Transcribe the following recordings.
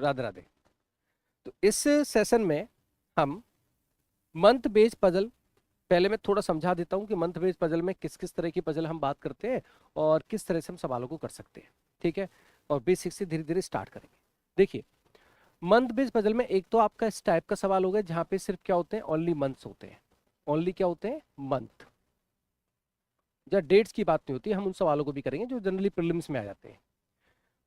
राधे राधे। तो इस सेशन में हम मंथ बेस्ड पजल, पहले मैं थोड़ा समझा देता हूं कि मंथ बेस्ड पजल में किस किस तरह की पजल हम बात करते हैं और किस तरह से हम सवालों को कर सकते हैं, ठीक है। और बेसिक से धीरे धीरे स्टार्ट करेंगे। देखिए, मंथ बेस्ड पजल में एक तो आपका इस टाइप का सवाल होगा जहां पे सिर्फ क्या होते हैं, ओनली मंथ्स होते हैं। ओनली क्या होते हैं, मंथ, जहाँ डेट्स की बात नहीं होती। हम उन सवालों को भी करेंगे जो जनरली प्रीलिम्स में आ जाते हैं।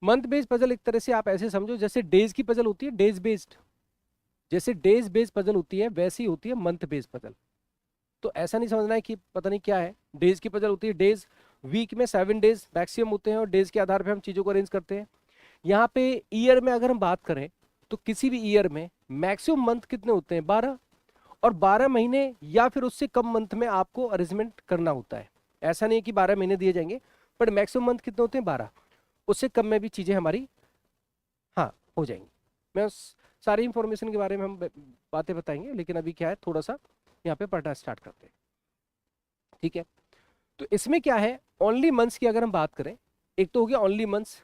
मंथ बेस्ड पजल एक तरह से आप ऐसे समझो जैसे डेज की पजल होती है, डेज बेस्ड, जैसे डेज बेस्ड पजल होती है वैसी होती है मंथ बेस्ड पजल। तो ऐसा नहीं समझना है कि पता नहीं क्या है। डेज की पजल होती है, डेज वीक में 7 डेज मैक्सिमम होते हैं और डेज के आधार पे हम चीजों को अरेंज करते हैं। यहाँ पे ईयर में अगर हम बात करें तो किसी भी ईयर में मैक्सिमम मंथ कितने होते हैं, 12, और 12 महीने या फिर उससे कम मंथ में आपको अरेंजमेंट करना होता है। ऐसा नहीं है कि 12 महीने दिए जाएंगे, बट मैक्सिमम मंथ कितने होते हैं, 12। उससे कम में भी चीजें हमारी हाँ हो जाएंगी। मैं उस सारी इंफॉर्मेशन के बारे में हम बातें बताएंगे, लेकिन अभी क्या है, थोड़ा सा यहाँ पे पढ़ना स्टार्ट करते हैं, ठीक है। तो इसमें क्या है, ओनली मंथ्स की अगर हम बात करें, एक तो हो गया ओनली मंथ्स,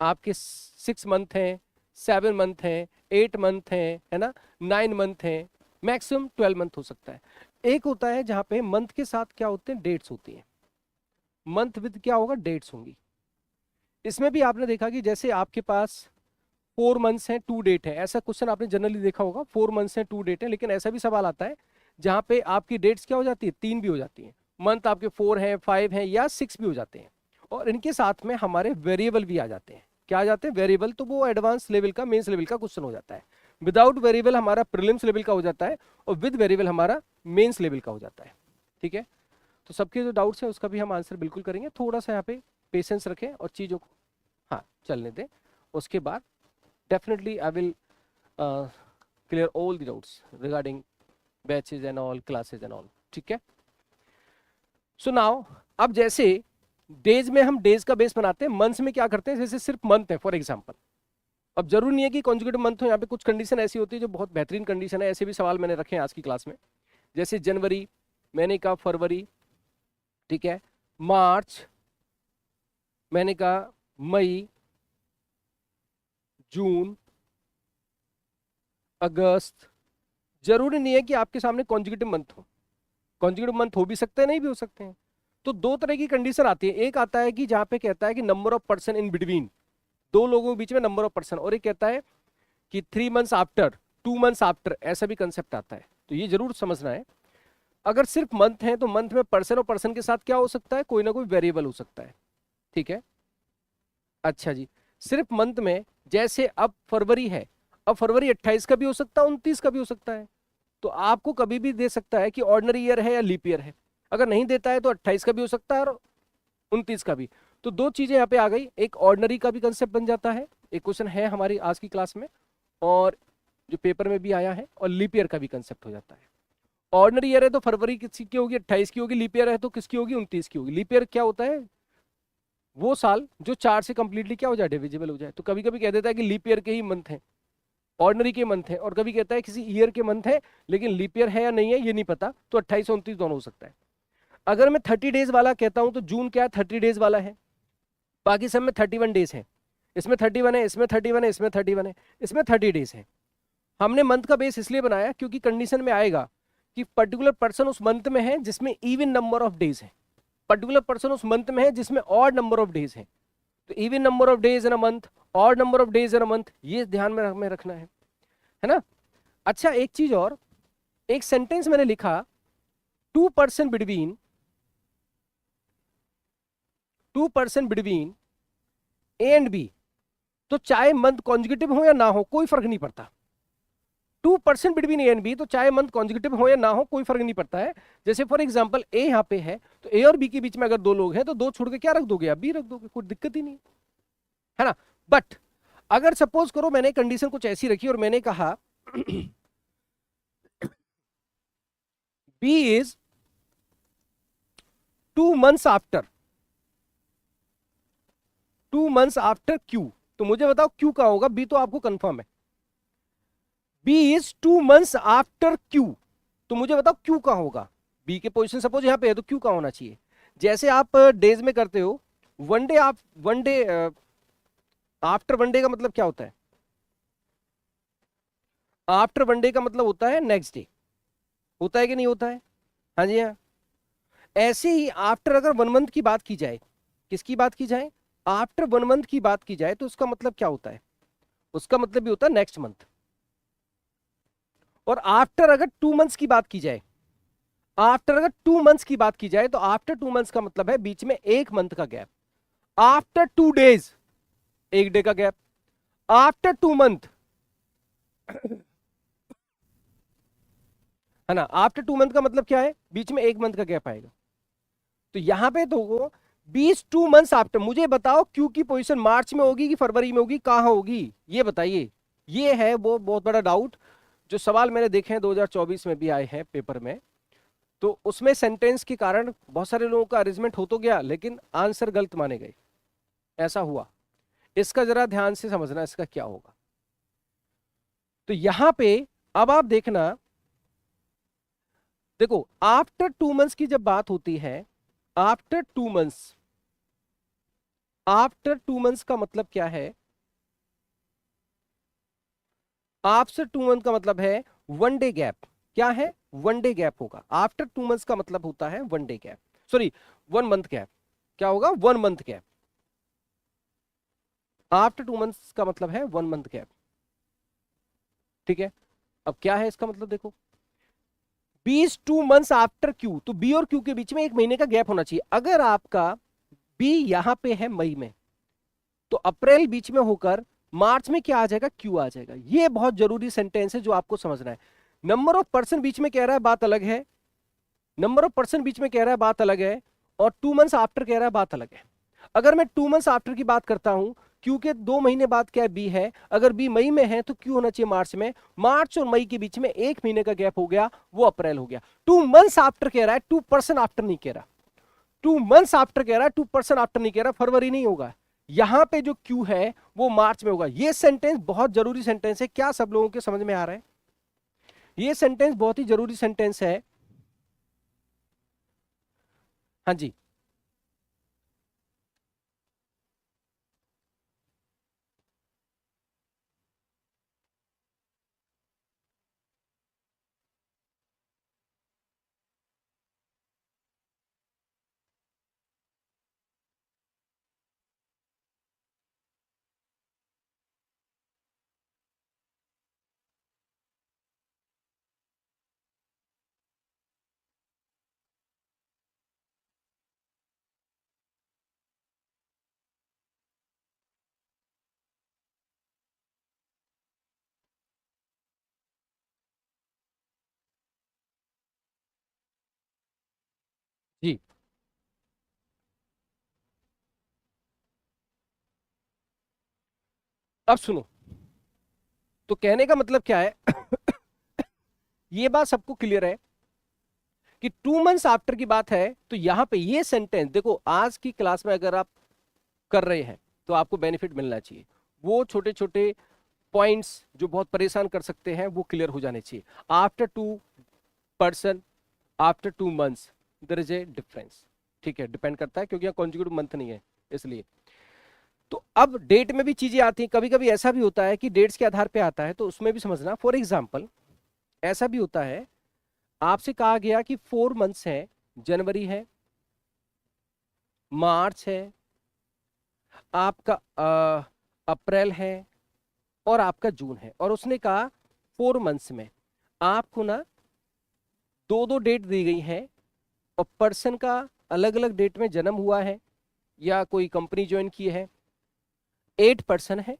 आपके 6 मंथ हैं, 7 मंथ हैं, 8 मंथ हैं, है ना, 9 मंथ हैं, मैक्सिमम 12 मंथ हो सकता है। एक होता है जहां पे मंथ के साथ क्या होते हैं, डेट्स होती हैं। मंथ विद क्या होगा, डेट्स होंगी। इसमें भी आपने देखा कि जैसे आपके पास 4 मंथ्स हैं 2 डेट है, ऐसा क्वेश्चन आपने जनरली देखा होगा, 4 मंथ्स हैं 2 डेट है। लेकिन ऐसा भी सवाल आता है जहां पे आपकी डेट्स क्या हो जाती है, 3 भी हो जाती है। मंथ आपके 4 हैं, 5 हैं या 6 भी हो जाते हैं। और इनके साथ में हमारे वेरिएबल भी आ जाते हैं। क्या आ जाते हैं, वेरिएबल। तो वो एडवांस लेवल का, मेंस लेवल का क्वेश्चन हो जाता है। विदाउट वेरिएबल हमारा प्रीलिम्स लेवल का हो जाता है, और विद वेरिएबल हमारा मेंस लेवल का हो जाता है, ठीक है। तो सबके जो डाउट्स हैं उसका भी हम आंसर बिल्कुल करेंगे। थोड़ा सा यहाँ पे पेशेंस रखें और चीज़ों को हाँ चलने दें। उसके बाद definitely I will clear all the doubts regarding batches and all, classes and all, ठीक है। सो नाउ, अब जैसे डेज में हम डेज का बेस बनाते हैं, मंथ्स में क्या करते हैं, जैसे सिर्फ मंथ है फॉर एग्जांपल। अब जरूरी नहीं है कि कॉन्जुगेटिव मंथ हो, यहाँ पे कुछ कंडीशन ऐसी होती है जो बहुत बेहतरीन कंडीशन है। ऐसे भी सवाल मैंने रखे हैं आज की क्लास में, जैसे जनवरी, मैंने कहा फरवरी, ठीक है, मार्च, मैंने कहा मई, जून, अगस्त। जरूरी नहीं है कि आपके सामने कॉन्जुगेटिव मंथ हो। कॉन्जुगेटिव मंथ हो भी सकते हैं, नहीं भी हो सकते हैं। तो दो तरह की कंडीशन आती है। एक आता है कि जहां पे कहता है कि number of person in between, 2 लोगों के बीच में नंबर ऑफ पर्सन, और एक कहता है कि 3 मंथ्स आफ्टर, 2 मंथ्स आफ्टर, ऐसा भी कंसेप्ट आता है। तो ये जरूर समझना है। अगर सिर्फ मंथ है तो मंथ में पर्सन और पर्सन के साथ क्या हो सकता है, कोई ना कोई वेरिएबल हो सकता है, ठीक है। अच्छा जी, सिर्फ मंथ में जैसे अब फरवरी है, अब फरवरी 28 का भी हो सकता है, 29 का भी हो सकता है। तो आपको कभी भी दे सकता है कि ऑर्डिनरी ईयर है या लीप ईयर है। अगर नहीं देता है तो 28 का भी हो सकता है और 29 का भी। तो 2 चीजें यहाँ पे आ गई, एक ऑर्डिनरी का भी कंसेप्ट बन जाता है, एक क्वेश्चन है हमारी आज की क्लास में और जो पेपर में भी आया है, और लीप ईयर का भी कंसेप्ट हो जाता है। ऑर्डिनरी ईयर है तो फरवरी किसकी होगी, 28 की होगी। लीप ईयर है तो किसकी होगी, 29 की होगी। लीप ईयर क्या होता है, वो साल जो 4 से कंप्लीटली क्या हो जाए, डिविजिबल हो जाए। तो कभी कभी कह देता है कि लीप ईयर के ही मंथ है, ऑर्डिनरी के मंथ है, और कभी कहता है किसी ईयर के मंथ है लेकिन लीप ईयर है या नहीं है ये नहीं पता, तो 28 29 दोनों हो सकता है। अगर मैं 30 डेज वाला कहता हूं तो जून क्या है, 30 डेज वाला है। बाकी सब में 31 डेज है, इसमें 31 है, इसमें 31 है, इसमें 31 है, इसमें 30 डेज है। हमने मंथ का बेस इसलिए बनाया क्योंकि कंडीशन में आएगा कि पर्टिकुलर पर्सन उस मंथ में है जिसमें इवन नंबर ऑफ डेज है, पर्टिकुलर पर्सन उस मंथ में है जिसमें ऑड नंबर ऑफ डेज है। तो even number of days in a month, odd number of days in a month, ये ध्यान में रखना है ना। अच्छा, एक चीज और, एक सेंटेंस मैंने लिखा, 2% बिटवीन ए एंड बी। तो चाहे मंथ कॉन्जुगेटिव हो या ना हो कोई फर्क नहीं पड़ता। 2% बिटवीन ए एंड बी, तो चाहे मंथ कॉन्जुगेटिव हो या ना हो कोई फर्क नहीं पड़ता है। जैसे फॉर एग्जांपल ए यहाँ पे है, तो ए और बी के बीच में अगर 2 लोग हैं तो 2 छोड़ के क्या रख दोगे, आप बी रख दोगे, कोई दिक्कत ही नहीं है ना। बट अगर सपोज करो मैंने कंडीशन कुछ ऐसी रखी और मैंने कहा B is 2 months after Q, तो मुझे बताओ Q का होगा, B तो आपको कंफर्म है। B is 2 months after Q, तो मुझे बताओ Q का होगा। B के पोजीशन सपोज यहां पे है तो Q का होना चाहिए। जैसे आप डेज में करते हो, one day after one day का मतलब क्या होता है, आफ्टर वन डे का मतलब होता है नेक्स्ट डे, होता है कि नहीं होता है? हाँ जी हाँ। ऐसे ही आफ्टर अगर वन मंथ की बात की जाए, किसकी बात की जाए, आफ्टर वन मंथ की बात की जाए, तो उसका मतलब क्या होता है? उसका मतलब भी होता है नेक्स्ट मंथ। और आफ्टर अगर टू मंथ्स की बात की जाए, आफ्टर अगर टू मंथ्स की बात की जाए, तो आफ्टर टू मंथ्स का मतलब है बीच में एक मंथ का गैप। आफ्टर 2 डेज, एक डे का गैप। आफ्टर 2 मंथ, है ना, आफ्टर 2 मंथ का मतलब क्या है, बीच में एक मंथ का गैप आएगा। तो यहां पे तो 22 मंथ्स आफ्टर, मुझे बताओ क्यू की पोजीशन मार्च में होगी कि फरवरी में होगी, कहां होगी, ये बताइए। ये है वो बहुत बड़ा डाउट, जो सवाल मैंने देखे हैं 2024 में भी आए हैं पेपर में। तो उसमें सेंटेंस के कारण बहुत सारे लोगों का अरेंजमेंट हो तो गया, लेकिन आंसर गलत माने गए, ऐसा हुआ। इसका जरा ध्यान से समझना, इसका क्या होगा। तो यहां पे अब आप देखना, देखो आफ्टर 2 मंथ्स की जब बात होती है, आफ्टर 2 मंथ्स, आफ्टर 2 मंथ्स का मतलब क्या है, आफ्टर 2 मंथ का मतलब है वन डे गैप। क्या है, वन डे गैप होगा। आफ्टर 2 मंथ्स का मतलब होता है one day gap, sorry, one month gap. क्या होगा, one month gap. After 2 months का मतलब है वन मंथ गैप, ठीक है। अब क्या है इसका मतलब, देखो 22 मंथ्स आफ्टर क्यू, तो बी और क्यू के बीच में एक महीने का गैप होना चाहिए। अगर आपका बी यहां पे है मई में, तो अप्रैल बीच में होकर मार्च में क्या आ जाएगा, क्यू आ जाएगा। ये बहुत जरूरी सेंटेंस है जो आपको समझना है। नंबर ऑफ पर्सन बीच में कह रहा है, बात अलग है। नंबर ऑफ पर्सन बीच में कह रहा है, बात अलग है। और 2 मंथ्स आफ्टर कह रहा है, बात अलग है। अगर मैं 2 मंथ्स आफ्टर की बात करता हूं, क्यू के 2 महीने बाद क्या बी है, अगर बी मई में है तो क्यू होना चाहिए मार्च में। मार्च और मई के बीच में एक महीने का गैप हो गया, वो अप्रैल हो गया। 2 मंथ्स आफ्टर कह रहा है, 2% आफ्टर नहीं कह रहा। 2 मंथ्स आफ्टर कह रहा है, 2% आफ्टर नहीं कह रहा। फरवरी नहीं होगा, यहां पे जो क्यू है वो मार्च में होगा। ये सेंटेंस बहुत जरूरी सेंटेंस है, क्या सब लोगों के समझ में आ रहा है? ये सेंटेंस बहुत ही जरूरी सेंटेंस है। हाँ जी। जी, अब सुनो, तो कहने का मतलब क्या है ये बात सबको क्लियर है कि 2 मंथ्स आफ्टर की बात है। तो यहां पे ये सेंटेंस देखो, आज की क्लास में अगर आप कर रहे हैं तो आपको बेनिफिट मिलना चाहिए। वो छोटे छोटे पॉइंट्स जो बहुत परेशान कर सकते हैं वो क्लियर हो जाने चाहिए। After 2 person, after 2 months, there is a difference, ठीक है। डिपेंड करता है क्योंकि यहाँ कॉन्जुगेटिव मंथ नहीं है, इसलिए। तो अब डेट में भी चीजें आती हैं, कभी कभी ऐसा भी होता है कि डेट्स के आधार पे आता है, तो उसमें भी समझना। फॉर एग्जाम्पल, ऐसा भी होता है, आपसे कहा गया कि 4 मंथ्स है, जनवरी है, मार्च है, आपका अप्रैल है, और आपका जून है। और उसने कहा 4 मंथ्स में आपको ना दो दो डेट दी गई है, और पर्सन का अलग अलग डेट में जन्म हुआ है या कोई कंपनी ज्वाइन की है। 8 पर्सन है,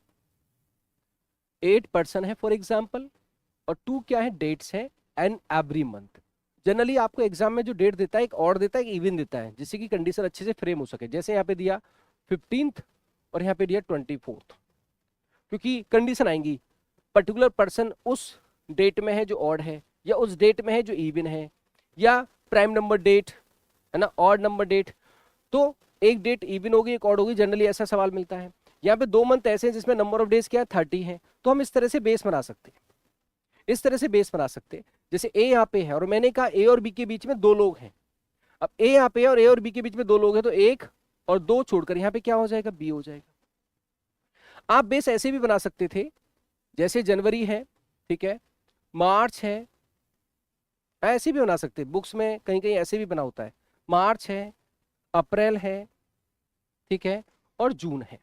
8 पर्सन है फॉर एग्जाम्पल। और टू क्या है, डेट्स है, एंड एवरी मंथ। जनरली आपको एग्जाम में जो डेट देता है, एक और देता है, एक इवन देता है, जिससे कि कंडीशन अच्छे से फ्रेम हो सके। जैसे यहाँ पे दिया 15th और यहाँ पे दिया 24th, क्योंकि कंडीशन आएंगी पर्टिकुलर पर्सन उस डेट में है जो ऑड है, या उस डेट में है जो इवन है, या प्राइम नंबर डेट, है ना, ऑड नंबर डेट। तो एक डेट इवन होगी, एक ऑड होगी, जनरली ऐसा सवाल मिलता है। यहाँ पे 2 मंथ ऐसे हैं जिसमें नंबर ऑफ डेज क्या है, 30 है। तो हम इस तरह से बेस बना सकते हैं, इस तरह से बेस बना सकते हैं। जैसे ए यहाँ पे है और मैंने कहा ए और बी के बीच में 2 लोग हैं। अब ए यहाँ पे है और ए और बी के बीच में 2 लोग हैं, तो 1 और 2 छोड़कर यहाँ पे क्या हो जाएगा, बी हो जाएगा। आप बेस ऐसे भी बना सकते थे, जैसे जनवरी है, ठीक है, मार्च है, ऐसे भी बना सकते, बुक्स में कहीं कहीं ऐसे भी बना होता है, मार्च है, अप्रैल है, ठीक है, और जून है।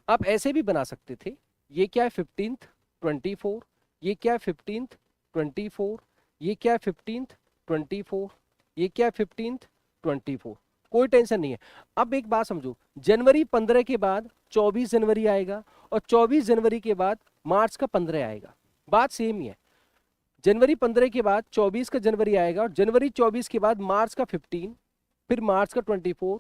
आप ऐसे भी बना सकते थे, ये क्या है 15th 24, ये क्या है 15th 24, ये क्या है 15th 24, ये क्या है 15th 24, कोई टेंशन नहीं है। अब एक बात समझो, जनवरी 15 के बाद 24 जनवरी आएगा, और 24 जनवरी के बाद मार्च का 15 आएगा, बात सेम ही है। जनवरी 15 के बाद 24 का जनवरी आएगा, और जनवरी 24 के बाद मार्च का 15, फिर मार्च का 24,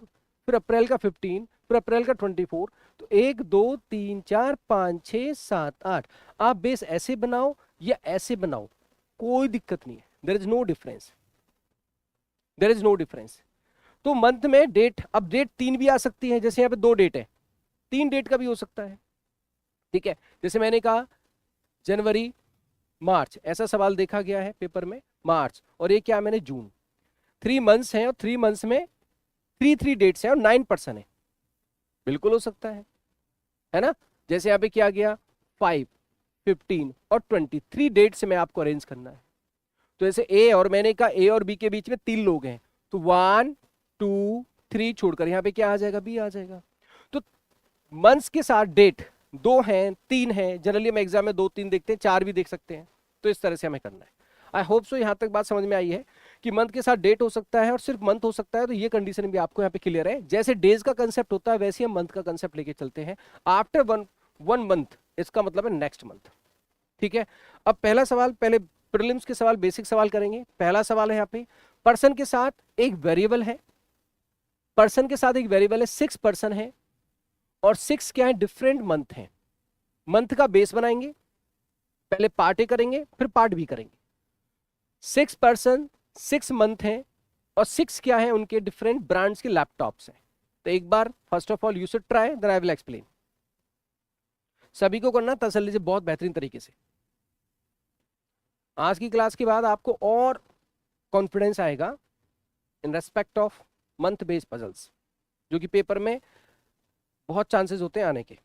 फिर अप्रैल का 15, फिर अप्रैल का 24। तो 1 2 3 4 5 6 7 8, आप बेस ऐसे बनाओ या ऐसे बनाओ, कोई दिक्कत नहीं है, there is no difference, there is no difference. तो मंथ में डेट, अब डेट 3 भी आ सकती है, जैसे यहाँ पे 2 डेट है, 3 डेट का भी हो सकता है, ठीक है। जैसे मैंने कहा जनवरी मार्च, ऐसा सवाल देखा गया है पेपर में, मार्च, और ये क्या मैंने जून, 3 मंथ्स हैं, और 3 मंथ्स में 3 डेट्स हैं और 9% है, बिल्कुल हो सकता है ना। जैसे यहाँ पे क्या गया 5 15 और 20, 3 डेट से मैं आपको अरेंज करना है। तो ऐसे ए, और मैंने कहा ए और बी के बीच में 3 लोग हैं, तो 1 2 3 छोड़कर यहाँ पे क्या आ जाएगा, बी आ जाएगा। तो मंथ्स के साथ डेट 2 हैं 3 हैं, जनरली हम एग्जाम में 2 3 देखते हैं, 4 भी देख सकते हैं, तो इस तरह से हमें करना है। आई होप सो यहाँ तक बात समझ में आई है कि मंथ के साथ डेट हो सकता है और सिर्फ मंथ हो सकता है, तो ये कंडीशन भी आपको यहाँ पे क्लियर है। जैसे डेज का कंसेप्ट होता है वैसे हम मंथ का कंसेप्ट लेके चलते हैं। आफ्टर वन मंथ, इसका मतलब है नेक्स्ट मंथ, ठीक है। अब पहला सवाल, पहले प्रीलिम्स के सवाल, बेसिक सवाल करेंगे। पहला सवाल है यहाँ पे, पर्सन के साथ एक वेरिएबल है, पर्सन के साथ एक वेरिएबल है, 6 पर्सन है, और 6 क्या है, डिफरेंट मंथ है। मंथ का बेस बनाएंगे, पहले पार्ट ए करेंगे फिर पार्ट बी करेंगे। 6 पर्सन 6 मंथ हैं, और 6 क्या है, उनके डिफरेंट ब्रांड्स के लैपटॉप्स हैं। तो एक बार first of all you should try, then I will explain. सभी को करना तसल्ली से, बहुत बेहतरीन तरीके से। आज की क्लास के बाद आपको और कॉन्फिडेंस आएगा in respect of month based puzzles, जो कि पेपर में बहुत चांसेस होते हैं आने के।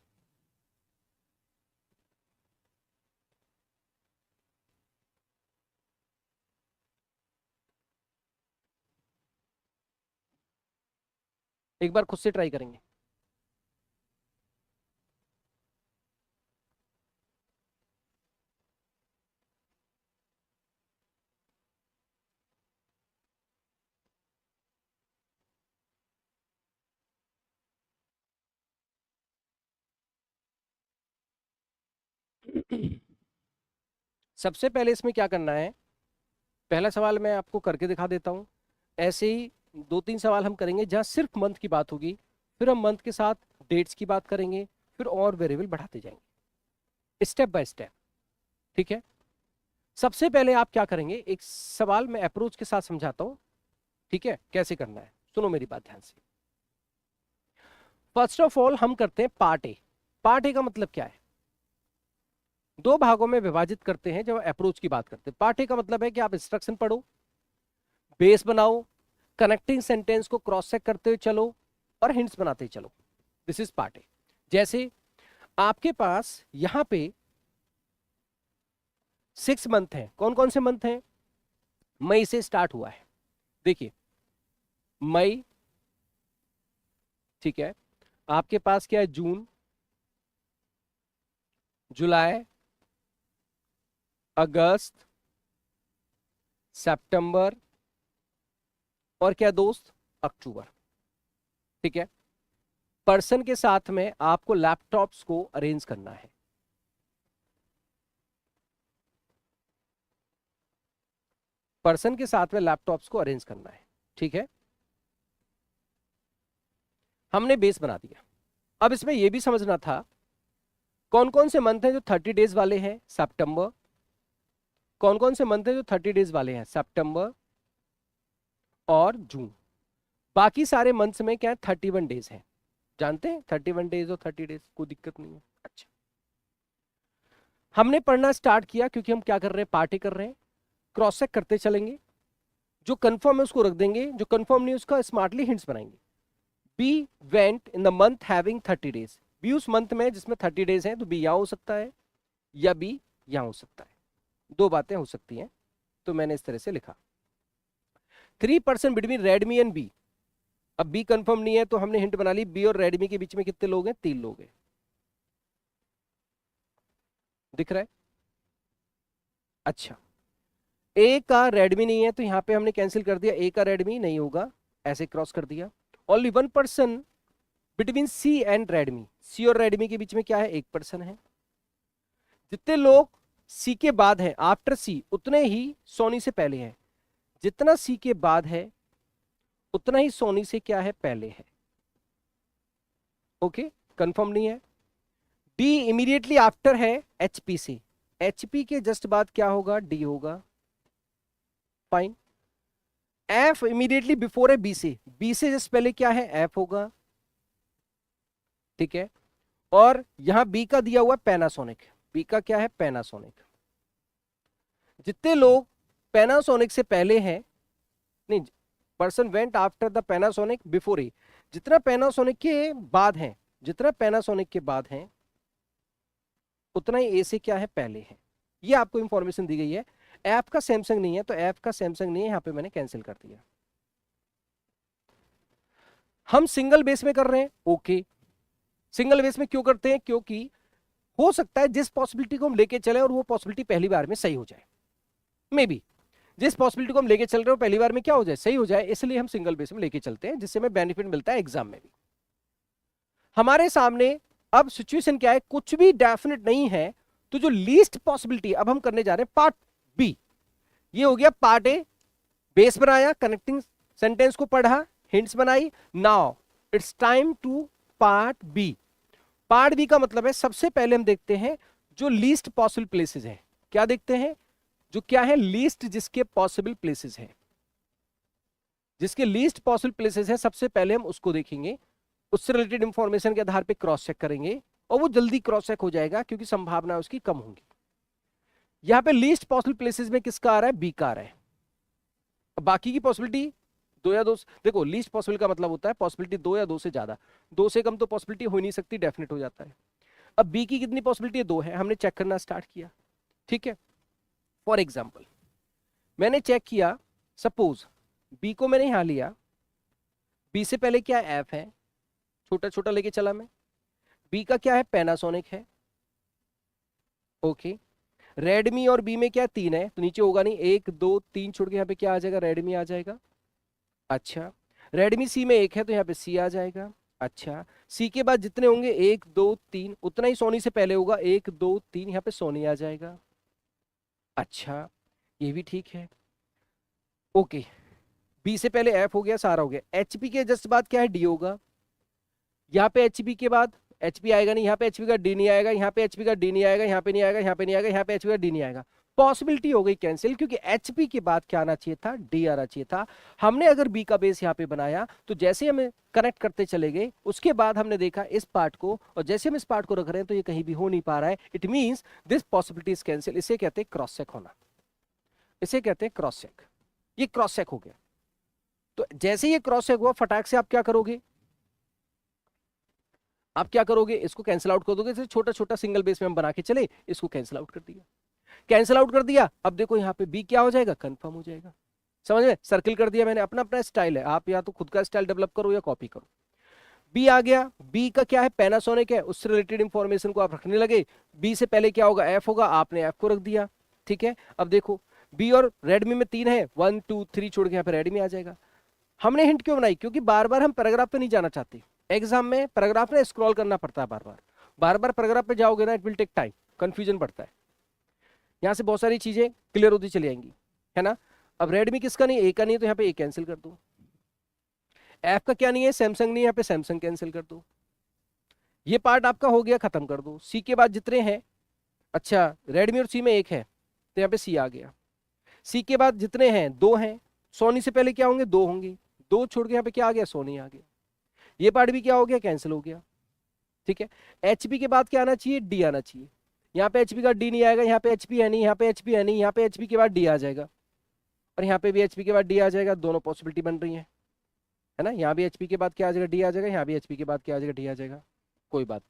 एक बार खुद से ट्राई करेंगे। सबसे पहले इसमें क्या करना है, पहला सवाल मैं आपको करके दिखा देता हूं। ऐसे ही 2 3 सवाल हम करेंगे जहां सिर्फ मंथ की बात होगी, फिर हम मंथ के साथ डेट्स की बात करेंगे, फिर और वेरिएबल बढ़ाते जाएंगे स्टेप बाय स्टेप, ठीक है। सबसे पहले आप क्या करेंगे, एक सवाल मैं अप्रोच के साथ समझाता हूं, ठीक है, कैसे करना है, सुनो मेरी बात ध्यान से। फर्स्ट ऑफ ऑल हम करते हैं पार्ट ए। पार्ट ए का मतलब क्या है, 2 भागों में विभाजित करते हैं जब अप्रोच की बात करते हैं। पार्ट ए का मतलब है कि आप इंस्ट्रक्शन पढ़ो, बेस बनाओ, कनेक्टिंग सेंटेंस को क्रॉस चेक करते हुए चलो, और हिंट्स बनाते चलो, दिस इज पार्ट ए। जैसे आपके पास यहां पे 6 मंथ हैं, कौन कौन से मंथ हैं, मई से स्टार्ट हुआ है, देखिए मई, ठीक है। आपके पास क्या है, जून, जुलाई, अगस्त, सितंबर, और क्या दोस्त, अक्टूबर, ठीक है। पर्सन के साथ में आपको लैपटॉप्स को अरेंज करना है, पर्सन के साथ में लैपटॉप्स को अरेंज करना है, ठीक है। हमने बेस बना दिया। अब इसमें यह भी समझना था कौन कौन से मंथ हैं जो 30 डेज वाले हैं, सितंबर, कौन कौन से मंथ हैं जो 30 डेज वाले हैं, सितंबर और जून। बाकी सारे मंथ्स में क्या है, 31 डेज हैं, जानते हैं 31 डेज और 30 डेज, कोई दिक्कत नहीं है। अच्छा, हमने पढ़ना स्टार्ट किया क्योंकि हम क्या कर रहे हैं, पार्टी कर रहे हैं, क्रॉस चेक करते चलेंगे, जो कंफर्म है उसको रख देंगे, जो कंफर्म नहीं उसका स्मार्टली हिंट्स बनाएंगे। B went in the month having 30 days, B उस मंथ में जिसमें 30 डेज हैं, तो बी यहां हो सकता है या बी यहां हो सकता है, दो बातें हो सकती हैं, तो मैंने इस तरह से लिखा 3% बिटवीन रेडमी एंड बी। अब बी कंफर्म नहीं है तो हमने हिंट बना ली, बी और रेडमी के बीच में कितने लोग हैं, 3 लोग हैं। दिख रहा है? अच्छा, ए का रेडमी नहीं है तो यहां पे हमने कैंसिल कर दिया, ए का रेडमी नहीं होगा, ऐसे क्रॉस कर दिया। Only 1% between C and Redmi, C और रेडमी के बीच में क्या है, 1% है। जितने लोग सी के बाद हैं, आफ्टर सी, उतने ही सोनी से पहले हैं। जितना सी के बाद है उतना ही सोनी से क्या है, पहले है। ओके, कंफर्म नहीं है। डी इमीडिएटली आफ्टर है एचपी से, एचपी के जस्ट बाद क्या होगा, डी होगा, फाइन। एफ इमीडिएटली बिफोर है बी से, बी से जस्ट पहले क्या है, एफ होगा, ठीक है। और यहां बी का दिया हुआ पैनासोनिक, बी का क्या है, पैनासोनिक। जितने लोग पैनासोनिक से पहले हैं, नहीं, person went after the Panasonic before he, जितना पैनासोनिक के बाद हैं, जितना पैनासोनिक के बाद हैं उतना ही ए से क्या है, पहले है। ये आपको इंफॉर्मेशन दी गई है। ऐप का सैमसंग नहीं है तो ऐप का सैमसंग नहीं है, यहां पे मैंने कैंसिल कर दिया। हम सिंगल बेस में कर रहे हैं, ओके। सिंगल बेस में क्यों करते हैं, क्योंकि हो सकता है जिस पॉसिबिलिटी को हम लेके चले और वो पॉसिबिलिटी पहली बार में सही हो जाए, मे बी जिस पॉसिबिलिटी को हम लेके चल रहे हो पहली बार में क्या हो जाए, सही हो जाए, इसलिए हम सिंगल बेस में लेके चलते हैं, जिससे हमें बेनिफिट मिलता है एग्जाम में भी। हमारे सामने अब सिचुएशन क्या है, कुछ भी डेफिनेट नहीं है, तो जो लीस्ट पॉसिबिलिटी अब हम करने जा रहे हैं पार्ट बी। ये हो गया पार्ट ए, बेस बनाया, कनेक्टिंग सेंटेंस को पढ़ा, हिंट्स बनाई। Now it's time to part B. Part B का मतलब है सबसे पहले हम देखते हैं जो लीस्ट पॉसिबल प्लेसेस हैं। क्या देखते हैं, जो क्या है, लीस्ट जिसके पॉसिबल प्लेसेस हैं, जिसके लीस्ट पॉसिबल प्लेसेस हैं, सबसे पहले हम उसको देखेंगे। उससे रिलेटेड इंफॉर्मेशन के आधार पे क्रॉस चेक करेंगे और वो जल्दी क्रॉस चेक हो जाएगा क्योंकि संभावना उसकी कम होंगी। यहां पे लीस्ट पॉसिबल प्लेसेस में किसका आ रहा है, बी का आ रहा है। अब बाकी की पॉसिबिलिटी दो या दो, देखो लीस्ट पॉसिबल का मतलब होता है पॉसिबिलिटी दो या दो से ज्यादा, दो से कम तो पॉसिबिलिटी हो नहीं सकती, डेफिनेट हो जाता है। अब बी की कितनी पॉसिबिलिटी है, दो है, हमने चेक करना स्टार्ट किया, ठीक है। फॉर एग्जाम्पल मैंने चेक किया, सपोज बी को मैंने यहां लिया, बी से पहले क्या एफ है, छोटा छोटा लेके चला मैं, बी का क्या है, पैनासोनिक है, ओके। रेडमी और बी में क्या, 3 है तो नीचे होगा नहीं, 1 2 3 छोड़ के यहाँ पे क्या आ जाएगा, रेडमी आ जाएगा। अच्छा, रेडमी सी में 1 है तो यहाँ पे सी आ जाएगा। अच्छा, सी के बाद जितने होंगे 1 2 3 उतना ही सोनी से पहले होगा, 1 2 3 यहाँ पे सोनी आ जाएगा। अच्छा, ये भी ठीक है, ओके। बी से पहले एफ हो गया, सारा हो गया। एचपी के जस्ट बाद क्या है, डी होगा। यहाँ पे एचपी के बाद एचपी आएगा नहीं, यहाँ पे एचपी का डी नहीं आएगा, यहाँ पे एचपी का डी नहीं आएगा, यहाँ पे नहीं आएगा, यहाँ पे नहीं आएगा, यहाँ पे एचपी का डी नहीं आएगा। पॉसिबिलिटी हो गई कैंसिल, क्योंकि एचपी के बाद क्या आना चाहिए था, डी आना चाहिए था। हमने अगर बी का बेस यहाँ पे बनाया तो जैसे हमें कनेक्ट करते चले गए, उसके बाद हमने देखा इस पार्ट को, और जैसे हम इस पार्ट को रख रहे हैं तो ये कहीं भी हो नहीं पा रहा है। It means this possibility is cancel. इसे कहते हैं क्रॉस चेक होना, इसे कहते हैं क्रॉस चेक। ये क्रॉस चेक हो गया। तो जैसे ये क्रॉस चेक हुआ, फटाक से आप क्या करोगे, आप क्या करोगे, इसको कैंसिल आउट कर दोगे। जैसे छोटा छोटा सिंगल बेस में हम बना के चले, इसको कैंसिल आउट कर दिया, कैंसिल आउट कर दिया। अब देखो यहाँ पे बी क्या हो जाएगा, कंफर्म हो जाएगा। समझ में, सर्किल कर दिया मैंने, अपना अपना स्टाइल है, आप या तो खुद का स्टाइल डेवलप करो या कॉपी करो। बी आ गया, बी का क्या है, पैनासोनिक है, उससे रिलेटेड इंफॉर्मेशन को आप रखने लगे। बी से पहले क्या होगा, एफ होगा, आपने एफ को रख दिया, ठीक है। अब देखो बी और रेडमी में 3 है, 1 2 3 छोड़ के यहाँ पे रेडमी आ जाएगा। हमने हिंट क्यों बनाई, क्योंकि बार बार हम पैराग्राफ पे नहीं जाना चाहते। एग्जाम में पैराग्राफ में स्क्रॉल करना पड़ता है, बार बार बार बार पैराग्राफ पे जाओगे ना, it will take time, confusion बढ़ता है। यहाँ से बहुत सारी चीजें क्लियर होती चली जाएंगी, है ना। अब रेडमी किसका नहीं, ए का नहीं है तो यहाँ पे ए कैंसिल कर दो। एफ का क्या नहीं है, सैमसंग नहीं, यहाँ पे सैमसंग कैंसिल कर दो। ये पार्ट आपका हो गया, खत्म कर दो। सी के बाद जितने हैं, अच्छा रेडमी और सी में 1 है तो यहाँ पे सी आ गया। सी के बाद जितने हैं 2 हैं, सोनी से पहले क्या होंगे, 2 होंगे, 2 छोड़ के यहाँ पे क्या आ गया, सोनी आ गया। ये पार्ट भी क्या हो गया, कैंसिल हो गया, ठीक है। एचपी के बाद क्या आना चाहिए, डी आना चाहिए। यहाँ पे एचपी का डी नहीं आएगा, यहाँ पे एचपी है नहीं, यहाँ पे एचपी है नहीं, यहाँ पे एचपी के बाद डी आ जाएगा, और यहाँ पे भी एचपी के बाद डी आ जाएगा। दोनों पॉसिबिलिटी बन रही है ना। यहाँ भी एचपी के बाद क्या आ जाएगा, डी आ जाएगा, यहाँ भी एचपी के बाद क्या आ जाएगा, डी आ जाएगा। कोई बात।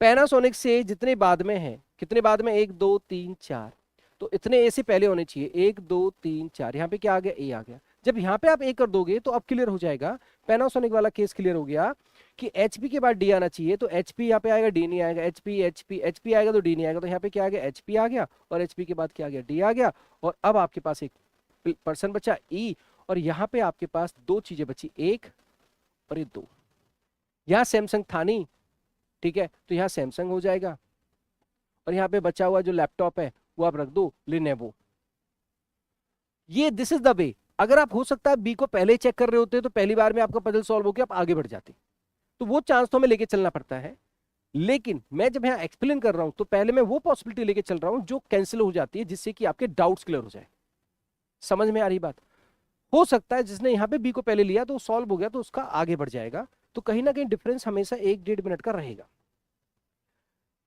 पैनासोनिक से जितने बाद में है, कितने बाद में, 1 2 3 4, तो इतने ए से पहले होने चाहिए, 1 2 3 4, यहाँ पे क्या आ गया, ए आ गया। जब यहाँ पे आप ए कर दोगे तो अब क्लियर हो जाएगा, पैनासोनिक वाला केस क्लियर हो गया कि एचपी के बाद डी आना चाहिए, तो एचपी यहाँ पे आएगा, डी नहीं आएगा, एचपी एचपी एचपी आएगा तो डी नहीं आएगा, तो यहाँ पे क्या आ गया, एचपी आ गया, और एचपी के बाद क्या आ गया, डी आ गया। और अब आपके पास एक पर्सन बचा ई, और यहाँ पे आपके पास दो चीजें बची, एक और ये दो। यहाँ सैमसंग था नहीं, ठीक है, तो यहाँ सैमसंग हो जाएगा, और यहाँ पे बचा हुआ जो लैपटॉप है वो आप रख दो लिनेवो। ये दिस इज द वे। अगर आप हो सकता है बी को पहले चेक कर रहे होते तो पहली बार में आपका पजल सॉल्व हो गया, आप आगे बढ़ जाते, तो वो चांस तो हमें लेके चलना पड़ता है। लेकिन मैं जब यहाँ एक्सप्लेन कर रहा हूं तो पहले मैं वो पॉसिबिलिटी लेके चल रहा हूं जो कैंसिल हो जाती है, जिससे कि आपके डाउट्स क्लियर हो जाए। समझ में आ रही बात? हो सकता है जिसने यहाँ पे बी को पहले लिया तो सॉल्व हो गया, तो उसका आगे बढ़ जाएगा, तो कहीं ना कहीं डिफरेंस हमेशा 1-1.5 मिनट का रहेगा।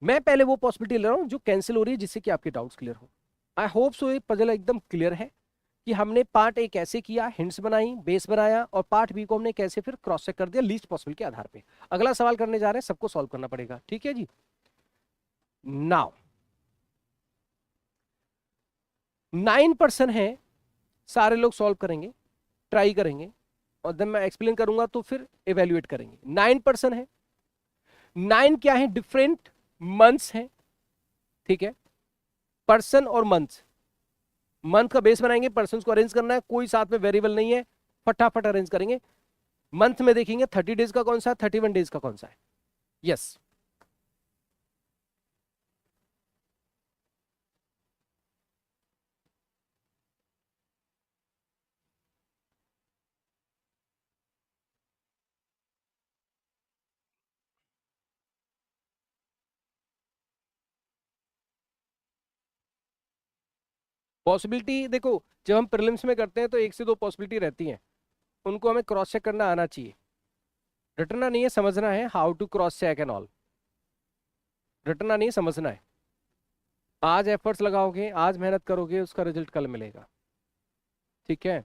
मैं पहले वो पॉसिबिलिटी ले रहा हूं जो कैंसिल हो रही है, जिससे कि आपके डाउट्स क्लियर हो। आई होप सो ये पजल एकदम क्लियर है कि हमने पार्ट ए कैसे किया, हिंट्स बनाई, बेस बनाया, और पार्ट बी को हमने कैसे फिर क्रॉस चेक कर दिया लीस्ट पॉसिबल के आधार पे। अगला सवाल करने जा रहे हैं, सबको सॉल्व करना पड़ेगा, ठीक है जी। नाउ 9% है, सारे लोग सॉल्व करेंगे, ट्राई करेंगे, और जब मैं एक्सप्लेन करूंगा तो फिर इवेल्युएट करेंगे। 9% है, 9 क्या है, डिफरेंट मंथ्स हैं, ठीक है, पर्सन और मंथ्स। मंथ का बेस बनाएंगे, पर्सन को अरेंज करना है, कोई साथ में वेरिएबल नहीं है, फटाफट अरेंज करेंगे। मंथ में देखेंगे 30 डेज का कौन सा है, 31 डेज का कौन सा है। यस, पॉसिबिलिटी देखो, जब हम प्रीलिम्स में करते हैं तो 1 से 2 पॉसिबिलिटी रहती हैं, उनको हमें क्रॉस चेक करना आना चाहिए। रटना नहीं है, समझना है, how to cross check and all. रटना नहीं, समझना है। आज एफर्ट्स लगाओगे, आज मेहनत करोगे, उसका रिजल्ट कल मिलेगा, ठीक है।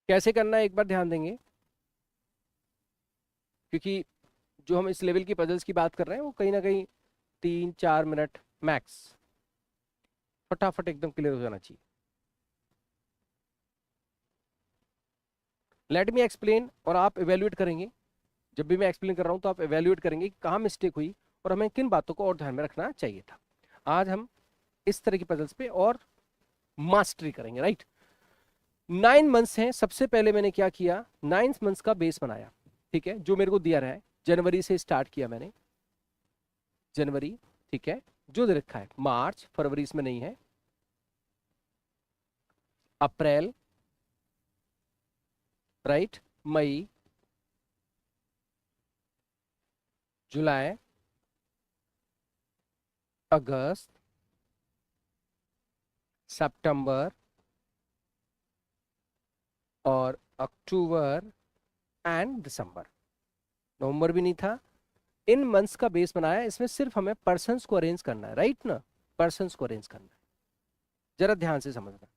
कैसे करना है एक बार ध्यान देंगे, क्योंकि जो हम इस लेवल की पजल्स की बात कर रहे हैं वो कहीं ना कहीं 3-4 मिनट मैक्स, फटाफट एकदम क्लियर हो जाना चाहिए। लेट मी एक्सप्लेन, और आप इवेल्युएट करेंगे। जब भी मैं एक्सप्लेन कर रहा हूं तो आप इवेल्युएट करेंगे कि कहाँ मिस्टेक हुई और हमें किन बातों को और ध्यान में रखना चाहिए था। आज हम इस तरह की पजल्स पे और मास्टरी करेंगे, राइट। 9 मंथ्स हैं, सबसे पहले मैंने क्या किया, 9 मंथ्स का बेस बनाया, ठीक है, जो मेरे को दिया रहा है। जनवरी से स्टार्ट किया मैंने, जनवरी, ठीक है, जो दे रखा है, मार्च, फरवरी इसमें नहीं है, अप्रैल, राइट, मई, जुलाई, अगस्त, सितंबर और अक्टूबर एंड दिसंबर। नवंबर भी नहीं था। इन मंथ्स का बेस बनाया, इसमें सिर्फ हमें पर्सन्स को अरेंज करना है, राइट ना, पर्सन्स को अरेंज करना है। जरा ध्यान से समझना,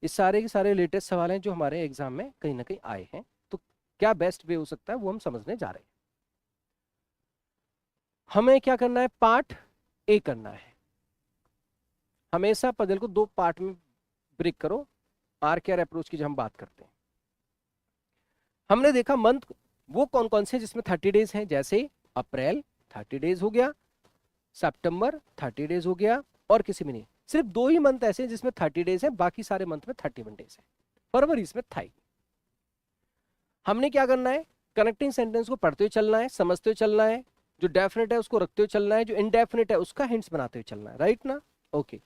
ये सारे के सारे लेटेस्ट सवाल हैं जो हमारे एग्जाम में कहीं ना कहीं आए हैं, तो क्या बेस्ट वे हो सकता है वो हम समझने जा रहे हैं। हमें क्या करना है, पार्ट ए करना है। हमेशा पजल को 2 पार्ट में ब्रेक करो, आर अप्रोच की जब हम बात करते हैं। हमने देखा मंथ वो कौन कौन से जिसमें 30 डेज हैं, जैसे अप्रैल 30 डेज हो गया, सितंबर 30 डेज हो गया, और किसी में नहीं। सिर्फ 2 ही मंथ ऐसे हैं जिसमें 30 डेज है, बाकी सारे मंथ में 31 डेज है। फरवरी इसमें था ही। हमने क्या करना है, कनेक्टिंग सेंटेंस को पढ़ते हुए चलना है, समझते हुए चलना है, जो डेफिनेट है उसको रखते हुए चलना है, जो इनडेफिनेट है उसका हिंट्स बनाते हुए चलना है, राइट ना। Okay,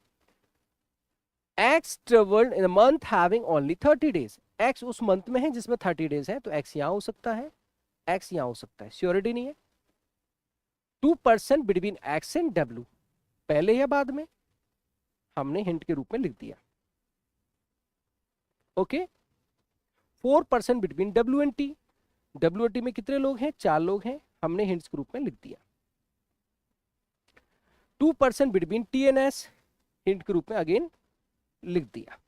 x travelled in a month having only 30 days. X उस मंथ में है जिसमें 30 डेज है, तो एक्स यहां हो सकता है, एक्स यहां हो सकता है, श्योरिटी नहीं है। 2% बिटवीन एक्स एंड डब्ल्यू, पहले या बाद में, हमने हिंट के रूप में लिख दिया। Okay, 4% between W and T, WOT में कितने लोग हैं, 4 लोग हैं, हमने हिंट्स के रूप में लिख दिया। 2% बिटवीन TNS, हिंट के रूप में अगेन लिख दिया।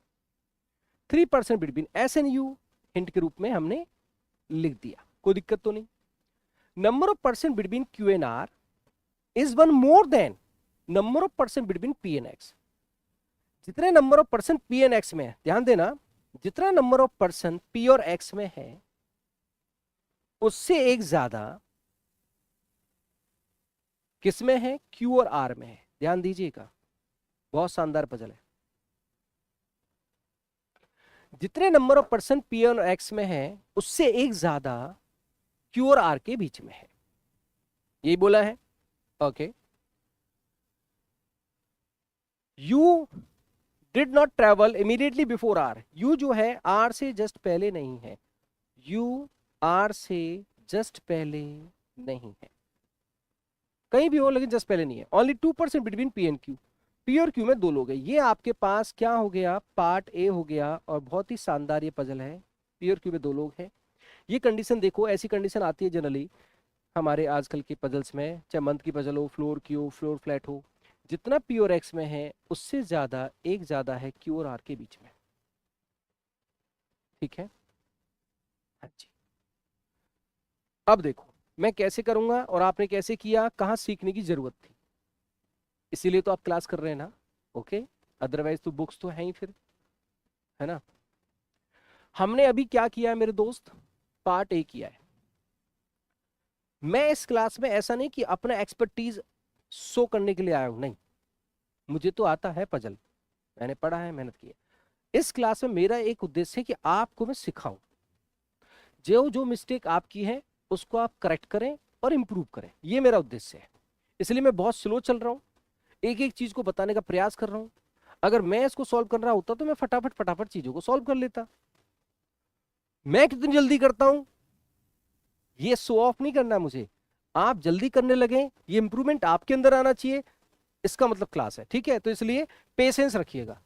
3% बिटवीन SNU, हिंट के रूप में हमने लिख दिया, कोई दिक्कत तो नहीं। Number of percent between QNR is 1 more than number of percent between PNX। जितने नंबर ऑफ परसेंट PNX में है, ध्यान देना, जितना नंबर ऑफ परसेंट P और X में है उससे एक ज्यादा किसमें है, Q और R में है। ध्यान दीजिएगा, बहुत शानदार पजल है। जितने नंबर ऑफ परसेंट P और X में है उससे एक ज्यादा Q और R के बीच में है, यही बोला है। Okay, you did not travel immediately before R। You जो है R से जस्ट पहले नहीं है, यू R से जस्ट पहले नहीं है, कहीं भी हो लेकिन जस्ट पहले नहीं है। Only 2% between P and Q। P और Q में 2 लोग हैं। ये आपके पास क्या हो गया, पार्ट ए हो गया, और बहुत ही शानदार ये पजल है। P और Q में 2 लोग हैं। ये कंडीशन देखो, ऐसी कंडीशन आती है जनरली हमारे आजकल के पजल्स में, चाहे मंथ की पजल हो, फ्लोर की हो, फ्लोर फ्लैट हो, जितना P और X में है उससे ज्यादा एक ज्यादा है Q और R के बीच में। ठीक है, हाँ जी। अब देखो मैं कैसे करूंगा और आपने कैसे किया, कहाँ सीखने की जरूरत थी, इसीलिए तो आप क्लास कर रहे हैं ना। ओके, अदरवाइज तो बुक्स तो है ही फिर, है ना। हमने अभी क्या किया है मेरे दोस्त, पार्ट ए किया है। मैं इस क्लास में ऐसा नहीं कि अपना एक्सपर्टीज शो करने के लिए आया हूं, नहीं, मुझे तो आता है पजल, मैंने पढ़ा है, मेहनत की है। इस क्लास में मेरा एक उद्देश्य है कि आपको मैं सिखाऊं, जो जो मिस्टेक आपकी है उसको आप करेक्ट करें और इंप्रूव करें, ये मेरा उद्देश्य है। इसलिए मैं बहुत स्लो चल रहा हूं, एक एक चीज को बताने का प्रयास कर रहा हूं। अगर मैं इसको सॉल्व कर रहा होता तो मैं फटाफट फटाफट चीजों को सॉल्व कर लेता। मैं कितनी जल्दी करता हूं ये शो ऑफ नहीं करना मुझे, आप जल्दी करने लगे, ये इंप्रूवमेंट आपके अंदर आना चाहिए, इसका मतलब क्लास है। ठीक है, तो इसलिए पेशेंस रखिएगा।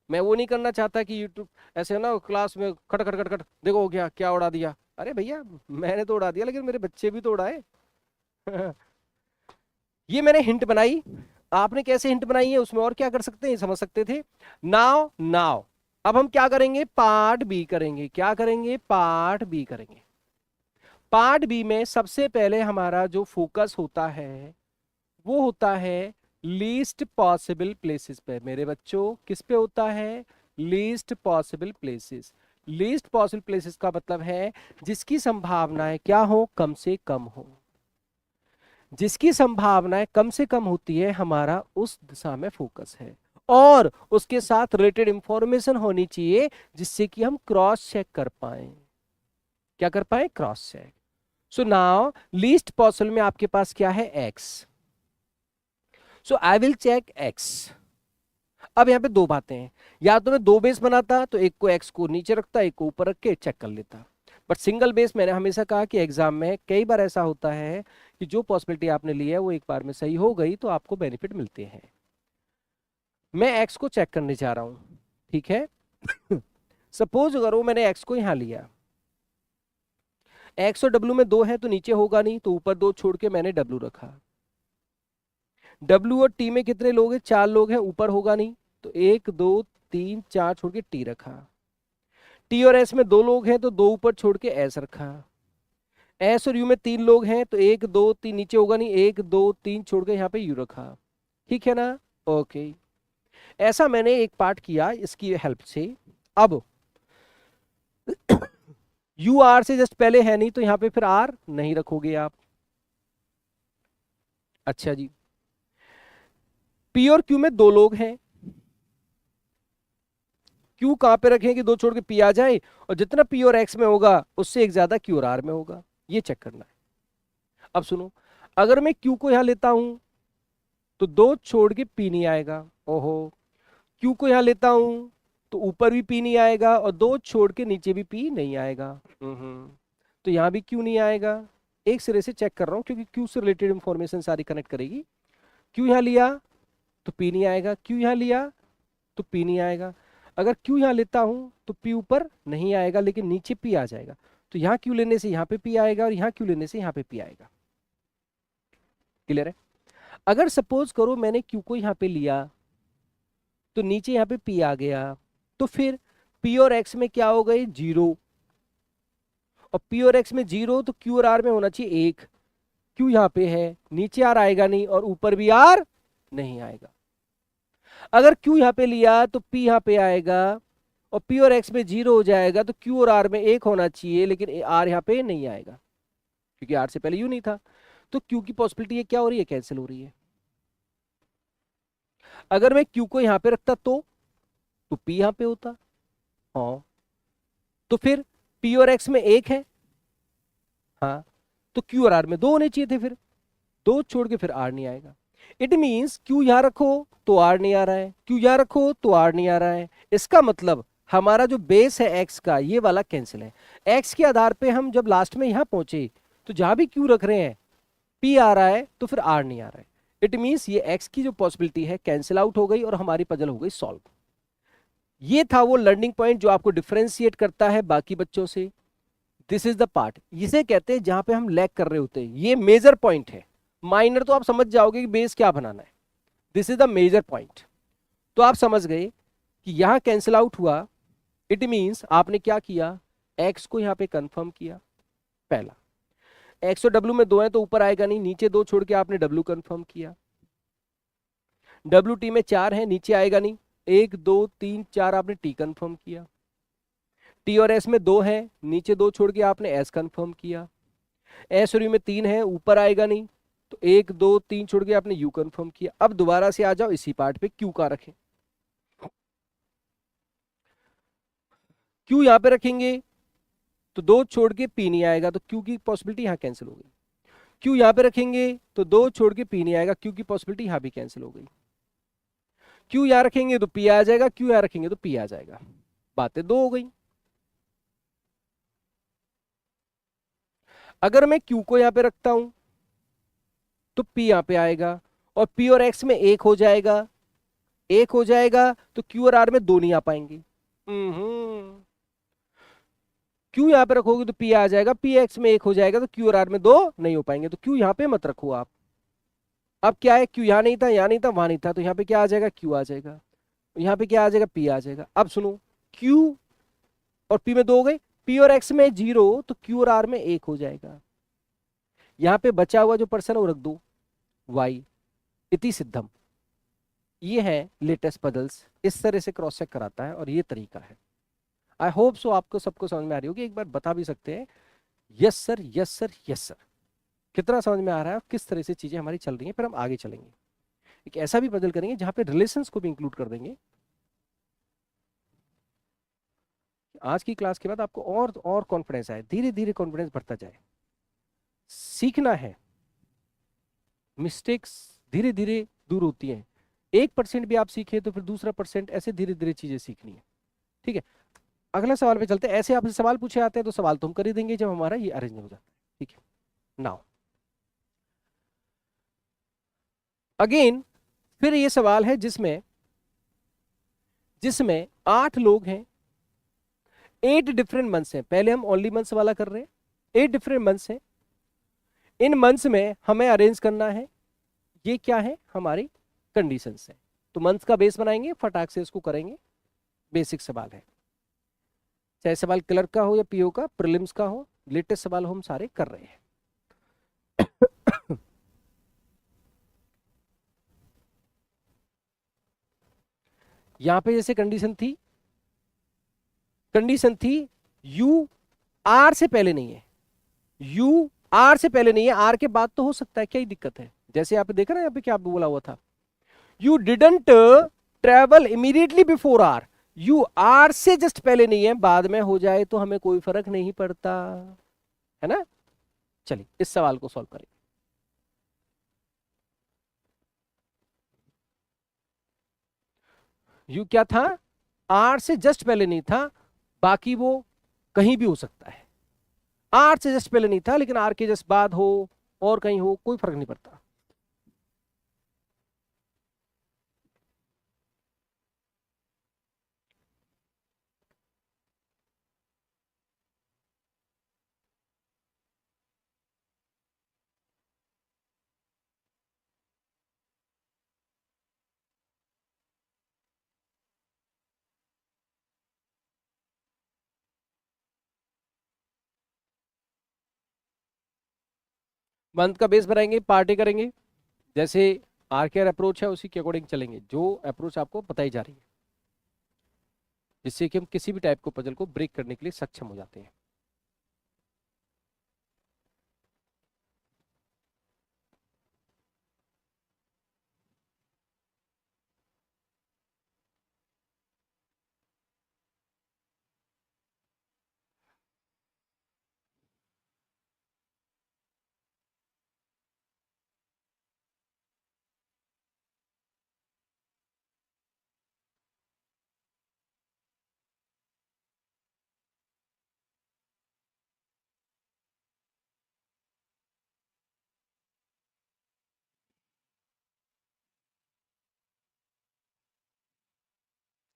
मैं वो नहीं करना चाहता कि यूट्यूब ऐसे ना क्लास में खट खट खट खट, देखो हो गया, क्या उड़ा दिया। अरे भैया मैंने तो उड़ा दिया लेकिन मेरे बच्चे भी तो उड़ाए। ये मैंने हिंट बनाई, आपने कैसे हिंट बनाई है उसमें और क्या कर सकते हैं ये समझ सकते थे। नाउ नाउ अब हम क्या करेंगे, पार्ट बी करेंगे। क्या करेंगे, पार्ट बी करेंगे। पार्ट बी में सबसे पहले हमारा जो फोकस होता है वो होता है लीस्ट पॉसिबल प्लेसेस पे। मेरे बच्चों किस पे होता है, least possible places. Least possible places का मतलब है जिसकी संभावनाएं क्या हो, कम से कम हो। जिसकी संभावनाएं कम से कम होती है हमारा उस दिशा में फोकस है, और उसके साथ रिलेटेड इंफॉर्मेशन होनी चाहिए जिससे कि हम क्रॉस चेक कर पाए। क्या कर पाए, cross check. So now least possible में आपके पास क्या है, x। So I will check x। अब यहाँ पे 2 बातें हैं, या तो मैं 2 बेस बनाता तो एक को x को नीचे रखता, एक को ऊपर रख के चेक कर लेता। बट सिंगल बेस मैंने हमेशा कहा कि एग्जाम में कई बार ऐसा होता है कि जो पॉसिबिलिटी आपने ली है वो एक बार में सही हो गई तो आपको बेनिफिट मिलते हैं। मैं x को चेक करने जा रहा हूं, ठीक है। सपोज करो मैंने x को यहां लिया, x और w में 2 है तो नीचे होगा नहीं, तो ऊपर 2 छोड़ के मैंने w रखा। w और t में कितने लोग हैं, 4 लोग हैं, ऊपर होगा नहीं, तो 1 2 3 4 छोड़ के t रखा। t और s में 2 लोग हैं तो 2 ऊपर छोड़ के s रखा। s और u में 3 लोग हैं तो 1 2 3 नीचे होगा नहीं, 1 2 3 छोड़ के यहाँ पे u रखा। ठीक है ना, ओके। ऐसा मैंने एक पार्ट किया इसकी हेल्प से। अब u r से जस्ट पहले है नहीं तो यहाँ पे फिर r नहीं रखोगे आप। अच्छा जी, p और q में 2 लोग हैं, q कहां पे रखें कि 2 छोड़ के p आ जाए, और जितना p और x में होगा उससे एक ज्यादा q और r में होगा, ये चेक करना है। अब सुनो, अगर मैं q को यहां लेता हूं तो 2 छोड़ के p नहीं आएगा, ओहो। q को यहां लेता हूं तो ऊपर भी p नहीं आएगा और 2 छोड़ के नीचे भी p नहीं आएगा। तो यहां भी q नहीं आएगा। एक सिरे से चेक कर रहा हूं क्योंकि q से रिलेटेड इंफॉर्मेशन सारी कनेक्ट करेगी। q यहां लिया तो p नहीं आएगा, q यहां लिया तो p नहीं आएगा। अगर q यहां लेता हूं तो p ऊपर नहीं आएगा लेकिन नीचे p आ जाएगा। तो यहाँ क्यू लेने से यहाँ पे पी आएगा और यहाँ क्यू लेने से यहाँ पे पी आएगा। क्लियर है? अगर सपोज करो मैंने क्यू को यहाँ पे लिया तो नीचे यहाँ पे पी आ गया, तो फिर पी और एक्स में क्या हो गई? 0। और पी और एक्स में 0 तो क्यू और आर में होना चाहिए 1। क्यू यहाँ पे है, नीचे आर आएगा नहीं और ऊपर भी आर नहीं आएगा। अगर क्यू यहाँ पे लिया तो पी यहाँ पे आएगा और पी और एक्स में 0 हो जाएगा, तो क्यू और आर में 1 होना चाहिए, लेकिन आर यहाँ पे नहीं आएगा क्योंकि आर से पहले यू नहीं था। तो क्यू की पॉसिबिलिटी ये क्या हो रही है? कैंसिल हो रही है। अगर मैं क्यू को यहाँ पे रखता तो पी यहाँ पे होता। हाँ, तो फिर पी और एक्स में 1 है, हाँ, तो क्यू और आर में 2 होने चाहिए थे, फिर 2 छोड़ के फिर आर नहीं आएगा। इट मीन्स क्यू यहां रखो तो आर नहीं आ रहा है, क्यू यहां रखो तो आर नहीं आ रहा है। इसका मतलब हमारा जो बेस है एक्स का, ये वाला कैंसिल है। एक्स के आधार पे हम जब लास्ट में यहां पहुंचे तो जहां भी क्यू रख रहे हैं पी आ रहा है तो फिर आर नहीं आ रहा है। इट मीन्स ये एक्स की जो पॉसिबिलिटी है कैंसिल आउट हो गई और हमारी पजल हो गई सॉल्व। ये था वो लर्निंग पॉइंट जो आपको डिफरेंशिएट करता है बाकी बच्चों से। दिस इज द पार्ट, इसे कहते हैं जहां पे हम लैग कर रहे होते हैं। ये मेजर पॉइंट है। माइनर तो आप समझ जाओगे कि बेस क्या बनाना है। This is the major point. तो आप समझ गए कि यहां कैंसिल आउट हुआ। इट मींस आपने क्या किया? एक्स को यहां पे कंफर्म किया। पहला, एक्स और डब्ल्यू में 2 है तो ऊपर आएगा नहीं, नीचे 2 छोड़ के आपने डब्ल्यू कंफर्म किया। डब्ल्यू टी में 4 है, नीचे आएगा नहीं, 1 2 3 4 आपने टी कंफर्म किया। टी और एस में 2 है, नीचे 2 छोड़ के आपने एस कंफर्म किया। एस और यू में 3 है, ऊपर आएगा नहीं, तो 1 2 3 छोड़ के आपने यू कंफर्म किया। अब दोबारा से आ जाओ इसी पार्ट पे, क्यू का रखें। क्यू यहां पे रखेंगे तो 2 छोड़ के पी नहीं आएगा, तो क्यू की पॉसिबिलिटी यहां कैंसिल हो गई। क्यू यहां पे रखेंगे तो 2 छोड़ के पी नहीं आएगा, क्यू की पॉसिबिलिटी यहां भी कैंसिल हो गई। क्यू यहां रखेंगे तो पी आ जाएगा, क्यू यहां रखेंगे तो पी आ जाएगा। बातें 2 हो गई। अगर मैं क्यू को यहां पे रखता हूं तो पी यहां पे आएगा और पी और एक्स में 1 हो जाएगा। 1 हो जाएगा तो क्यू और आर में 2 नहीं आ पाएंगे। क्यू यहां पे रखोगे तो पी आ जाएगा, पी एक्स में 1 हो जाएगा तो क्यू और आर में 2 नहीं हो पाएंगे। तो क्यू यहां पे मत रखो आप। अब क्या है? क्यू यहां नहीं था, यहां नहीं था, वहां नहीं था, तो यहां पे क्या आ जाएगा? क्यू आ जाएगा। यहां पे क्या आ जाएगा? पी आ जाएगा। अब सुनो, क्यू और पी में 2 हो गए, पी और एक्स में 0 तो क्यू और आर में 1 हो जाएगा। यहां पे बचा हुआ जो पर्सन है वो रख दो, वाई। इति सिद्धम। ये है लेटेस्ट पजल्स, इस तरह से क्रॉस चेक कराता है और ये तरीका है। आई होप सो आपको सबको समझ में आ रही होगी। एक बार बता भी सकते हैं yes sir, yes sir, yes sir. कितना समझ में आ रहा है और किस तरह से चीजें हमारी चल रही हैं। फिर हम आगे चलेंगे, एक ऐसा भी पजल करेंगे जहां पे रिलेशंस को भी इंक्लूड कर देंगे। आज की क्लास के बाद आपको और कॉन्फिडेंस आए, धीरे धीरे कॉन्फिडेंस बढ़ता जाए। सीखना है, मिस्टेक्स धीरे धीरे दूर होती हैं। 1% भी आप सीखे तो फिर दूसरा परसेंट, ऐसे धीरे धीरे चीजें सीखनी है। ठीक है, अगला सवाल पे चलते हैं। ऐसे आपसे सवाल पूछे आते हैं तो सवाल तो हम कर ही देंगे जब हमारा ये अरेंज हो जाता है। ठीक है, नाउ अगेन फिर ये सवाल है जिसमें जिसमें 8 लोग हैं, 8 डिफरेंट मंथ्स हैं। पहले हम ओनली मंथ्स वाला कर रहे हैं। 8 डिफरेंट मंथ्स हैं, इन मंथ्स में हमें अरेंज करना है। ये क्या है? हमारी कंडीशंस है। तो मंथ्स का बेस बनाएंगे, फटाक से इसको करेंगे। बेसिक सवाल है, चाहे सवाल क्लर्क का हो या पीओ का, प्रीलिम्स का हो, लेटेस्ट सवाल हम सारे कर रहे हैं। यहां पे जैसे कंडीशन थी यू आर से पहले नहीं है, यू आर से पहले नहीं है, आर के बाद तो हो सकता है, क्या ही दिक्कत है? जैसे यहाँ पे देखा ना, यहाँ पे क्या बोला हुआ था, U didn't travel immediately before R. U R से जस्ट पहले नहीं है, बाद में हो जाए तो हमें कोई फर्क नहीं पड़ता, है ना? चलिए इस सवाल को सॉल्व करें। यू क्या था? आर से जस्ट पहले नहीं था, बाकी वो कहीं भी हो सकता है। आर से जस्ट पहले नहीं था लेकिन आर के जस्ट बाद हो और कहीं हो, कोई फर्क नहीं पड़ता। मंथ का बेस बनाएंगे, पार्टी करेंगे, जैसे आरकेआर अप्रोच है उसी के अकॉर्डिंग चलेंगे, जो अप्रोच आपको बताई जा रही है, जिससे कि हम किसी भी टाइप को पजल को ब्रेक करने के लिए सक्षम हो जाते हैं।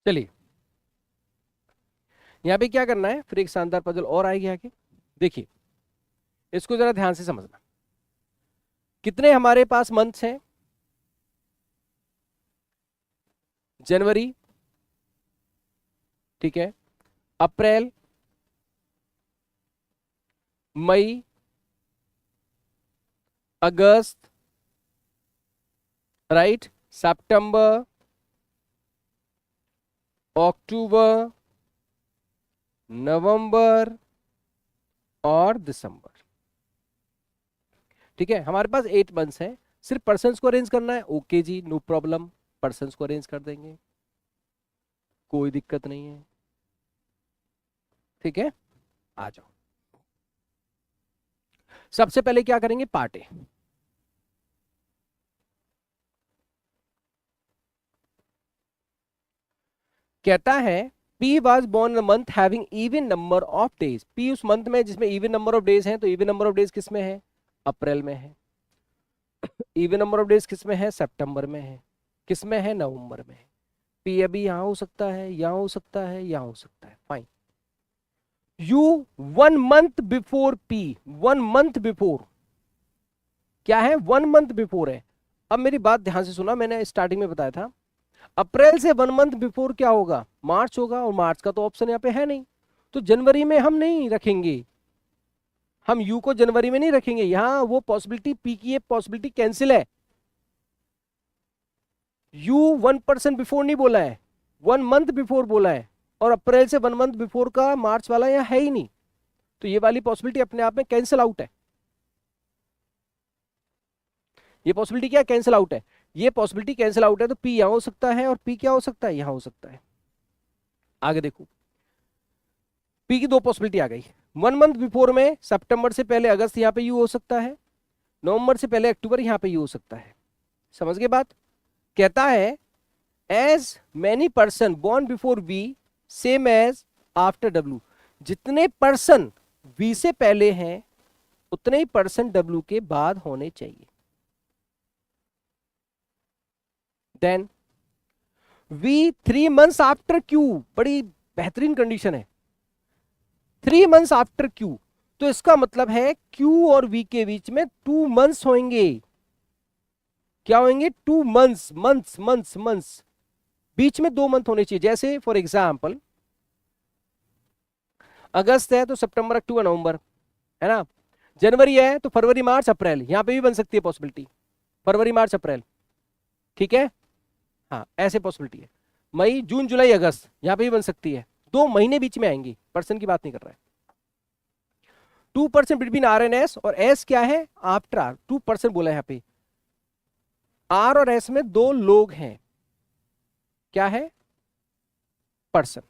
चलिए, यहाँ पे क्या करना है, फिर एक शानदार पजल और आएगी आगे। देखिए, इसको जरा ध्यान से समझना। कितने हमारे पास मंथ्स हैं? जनवरी, ठीक है, अप्रैल, मई, अगस्त, राइट, सितंबर, अक्टूबर, नवंबर और दिसंबर। ठीक है, हमारे पास 8 मंथ्स हैं। सिर्फ पर्सन्स को अरेंज करना है, ओके जी, नो प्रॉब्लम, पर्सन्स को अरेंज कर देंगे, कोई दिक्कत नहीं है। ठीक है, आ जाओ। सबसे पहले क्या करेंगे, पार्टे। कहता है P was born month having even number of days. P उस मंथ में जिसमें इवन नंबर ऑफ डेज हैं, तो इवन नंबर ऑफ डेज किस में है? अप्रैल में है। इवन नंबर ऑफ डेज किस में है? सितंबर में है। किस में है? नवंबर में है। पी अभी यहां हो सकता है, यहां हो सकता है, यहां हो सकता है, fine. You 1 month before P, 1 month before क्या है? 1 मंथ बिफोर है। अब मेरी बात ध्यान से सुना, मैंने स्टार्टिंग में बताया था अप्रैल से 1 मंथ बिफोर क्या होगा? मार्च होगा, और मार्च का तो ऑप्शन यहाँ पे है नहीं, तो जनवरी में हम नहीं रखेंगे, हम यू को जनवरी में नहीं रखेंगे। यहां वो पॉसिबिलिटी, पी की ये पॉसिबिलिटी कैंसिल है। यू 1% बिफोर नहीं बोला है, 1 मंथ बिफोर बोला है, और अप्रैल से 1 मंथ बिफोर का मार्च वाला यहाँ है ही नहीं, तो ये वाली पॉसिबिलिटी अपने आप में कैंसिल आउट है। ये पॉसिबिलिटी क्या कैंसिल आउट है? ये पॉसिबिलिटी कैंसिल आउट है, तो पी यहां हो सकता है, और पी क्या हो सकता है? यहां हो सकता है। आगे देखो, पी की 2 पॉसिबिलिटी आ गई। 1 मंथ बिफोर में सितंबर से पहले अगस्त यहाँ पे यू हो सकता है, नवंबर से पहले अक्टूबर यहाँ पे यू हो सकता है। समझ गए बात? कहता है as many person born before V same as after W. जितने पर्सन वी से पहले हैं उतने ही पर्सन डब्ल्यू के बाद होने चाहिए। Then V 3 months after Q, बड़ी बेहतरीन कंडीशन है, 3 मंथ्स आफ्टर क्यू, तो इसका मतलब है क्यू और वी के बीच में 2 मंथ्स होंगे। क्या होंगे? 2 मंथ्स, मंथ्स मंथ्स मंथ्स, बीच में 2 मंथ होने चाहिए। जैसे फॉर एग्जाम्पल अगस्त है तो सितंबर अक्टूबर नवंबर, है ना? जनवरी है तो फरवरी मार्च अप्रैल, यहां पे भी बन सकती है पॉसिबिलिटी, फरवरी मार्च अप्रैल। ठीक है, हाँ ऐसे पॉसिबिलिटी है। मई जून जुलाई अगस्त, यहां पे भी बन सकती है, 2 महीने बीच में आएंगी, पर्सन की बात नहीं कर रहा है। 2% बिटवीन आर एंड एस, और एस क्या है? After are. 2% बोला है यहाँ पे, आर और एस में 2 लोग हैं, क्या है? पर्सन।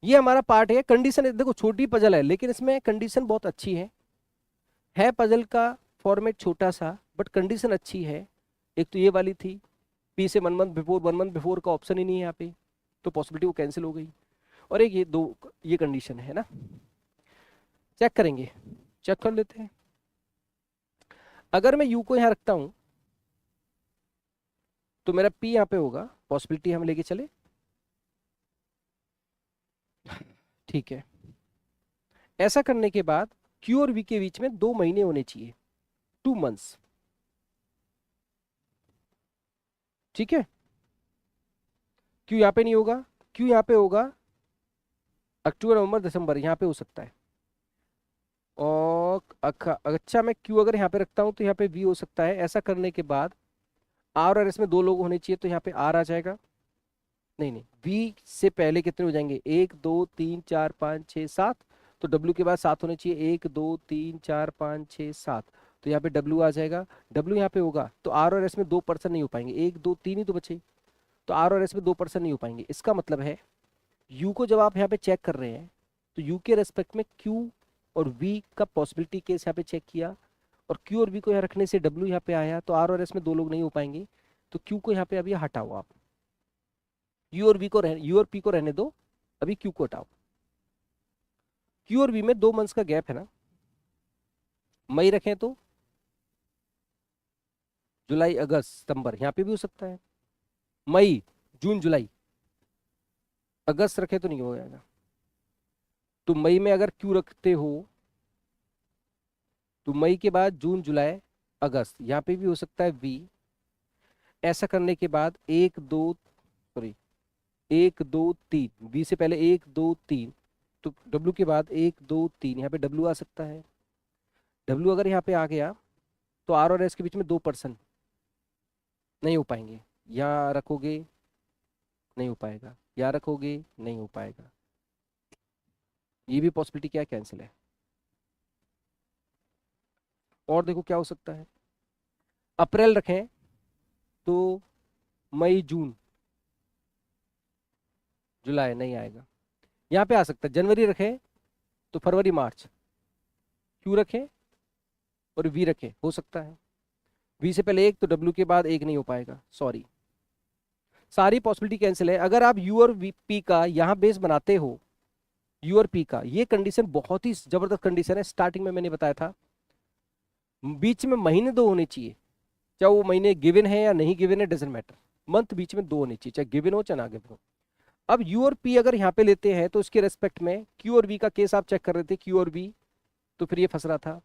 ये हमारा पार्ट है। कंडीशन देखो छोटी पजल है, लेकिन इसमें कंडीशन बहुत अच्छी है पजल का फॉर्मेट छोटा सा, बट कंडीशन अच्छी है। एक तो ये वाली थी, पी से 1 मंथ बिफोर, 1 मंथ बिफोर का ऑप्शन ही नहीं है यहाँ पे, तो पॉसिबिलिटी वो कैंसिल हो गई। और एक ये 2, ये कंडीशन है ना। चेक करेंगे, चेक कर लेते हैं। अगर मैं यू को यहाँ रखता हूं तो मेरा पी यहाँ पे होगा, पॉसिबिलिटी हम लेके चले, ठीक है। ऐसा करने के बाद क्यू और वी के बीच में 2 महीने होने चाहिए, 2 मंथ्स, ठीक है। क्यू यहाँ पे नहीं होगा, क्यू यहाँ पे होगा, अक्टूबर नवंबर दिसंबर यहाँ पे हो सकता है, और अच्छा मैं क्यू अगर यहाँ पे रखता हूँ तो यहाँ पे वी हो सकता है। ऐसा करने के बाद आर और एस में दो लोग होने चाहिए, तो यहाँ पे आर आ जाएगा। नहीं नहीं, वी से पहले कितने हो जाएंगे, 1 2 3 4 5 6 7। तो डब्ल्यू के बाद 7 होने चाहिए, 1 2 3 4 5 6 7। तो यहाँ पे डब्ल्यू आ जाएगा। डब्ल्यू यहाँ पे होगा तो आर और एस में 2% नहीं हो पाएंगे, 1 2 3 ही तो बचे। तो आर और एस में 2% नहीं हो पाएंगे। इसका मतलब है यू को जब आप यहाँ पे चेक कर रहे हैं तो यू के रेस्पेक्ट में क्यू और वी का पॉसिबिलिटी केस यहाँ पे चेक किया, और क्यू और वी को यहाँ रखने से डब्ल्यू यहाँ पे आया, तो आर और एस में दो लोग नहीं हो पाएंगे। तो क्यू को यहाँ पे अभी हटाओ आप, यू और पी को रहने दो, अभी क्यू को हटाओ। क्यू और वी में 2 मंथ्स का गैप है ना, मई रखें तो जुलाई अगस्त सितंबर, यहाँ पे भी हो सकता है मई जून जुलाई। अगस्त रखे तो नहीं हो जाएगा। तो मई में अगर क्यू रखते हो तो मई के बाद जून जुलाई अगस्त, यहाँ पे भी हो सकता है वी। ऐसा करने के बाद 1 2 3, वी से पहले 1 2 3, तो डब्ल्यू के बाद 1 2 3, यहाँ पे डब्ल्यू आ सकता है। डब्ल्यू अगर यहाँ पे आ गया तो आर और एस के बीच में 2% नहीं हो पाएंगे। यहाँ रखोगे नहीं हो पाएगा, यहाँ रखोगे नहीं हो पाएगा, ये भी पॉसिबिलिटी क्या कैंसिल है। और देखो क्या हो सकता है, अप्रैल रखें तो मई जून जुलाई नहीं आएगा, यहाँ पे आ सकता है। जनवरी रखें तो फरवरी मार्च, क्यू रखें और वी रखें, हो सकता है। वी से पहले 1 तो डब्ल्यू के बाद 1 नहीं हो पाएगा, सॉरी, सारी पॉसिबिलिटी कैंसिल है। अगर आप यू और पी का यहाँ बेस बनाते हो, यू और पी का, ये कंडीशन बहुत ही जबरदस्त कंडीशन है। स्टार्टिंग में मैंने बताया था बीच में महीने दो होने चाहिए, चाहे वो महीने गिवन है या नहीं गिवन है, डजेंट मैटर, मंथ बीच में दो होने चाहिए, चाहे गिवन हो चाहे ना गिवन हो। अब यू और पी अगर यहाँ पे लेते हैं तो इसके रेस्पेक्ट में क्यू और वी का केस आप चेक कर रहे थे, क्यू और वी, तो फिर ये फंस रहा था।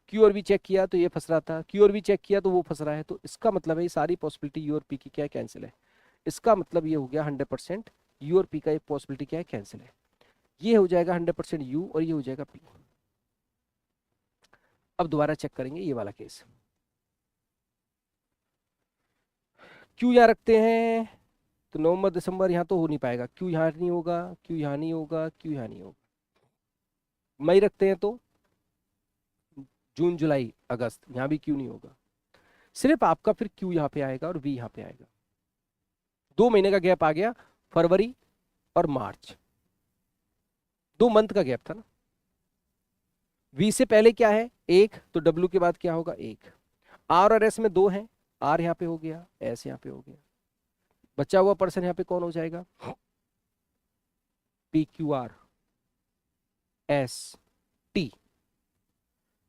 क्यू और वी चेक किया तो ये फंस रहा था, क्यू और वी चेक किया तो वो फंस रहा है। तो इसका मतलब है ये सारी पॉसिबिलिटी यू और पी की क्या है, कैंसिल है। इसका मतलब ये हो गया 100% यू और पी का एक पॉसिबिलिटी क्या है, कैंसिल है। ये हो जाएगा 100% यू और ये हो जाएगा पी। अब दोबारा चेक करेंगे ये वाला केस। क्यू यहाँ रखते हैं तो नवंबर दिसंबर यहाँ तो हो नहीं पाएगा, क्यू यहाँ नहीं होगा, क्यू यहाँ नहीं होगा, क्यू यहाँ नहीं होगा। मई रखते हैं तो जून जुलाई अगस्त, यहाँ भी क्यू नहीं होगा। सिर्फ आपका फिर क्यू यहाँ पे आएगा और वी यहाँ पे आएगा। 2 महीने का गैप आ गया, फरवरी और मार्च, 2 मंथ का गैप था ना। वी से पहले क्या है 1, तो डब्ल्यू के बाद क्या होगा 1। आर और एस में 2 हैं, आर यहाँ पे हो गया, एस यहाँ पे हो गया, बचा हुआ पर्सन यहाँ पे कौन हो जाएगा, P Q R S T.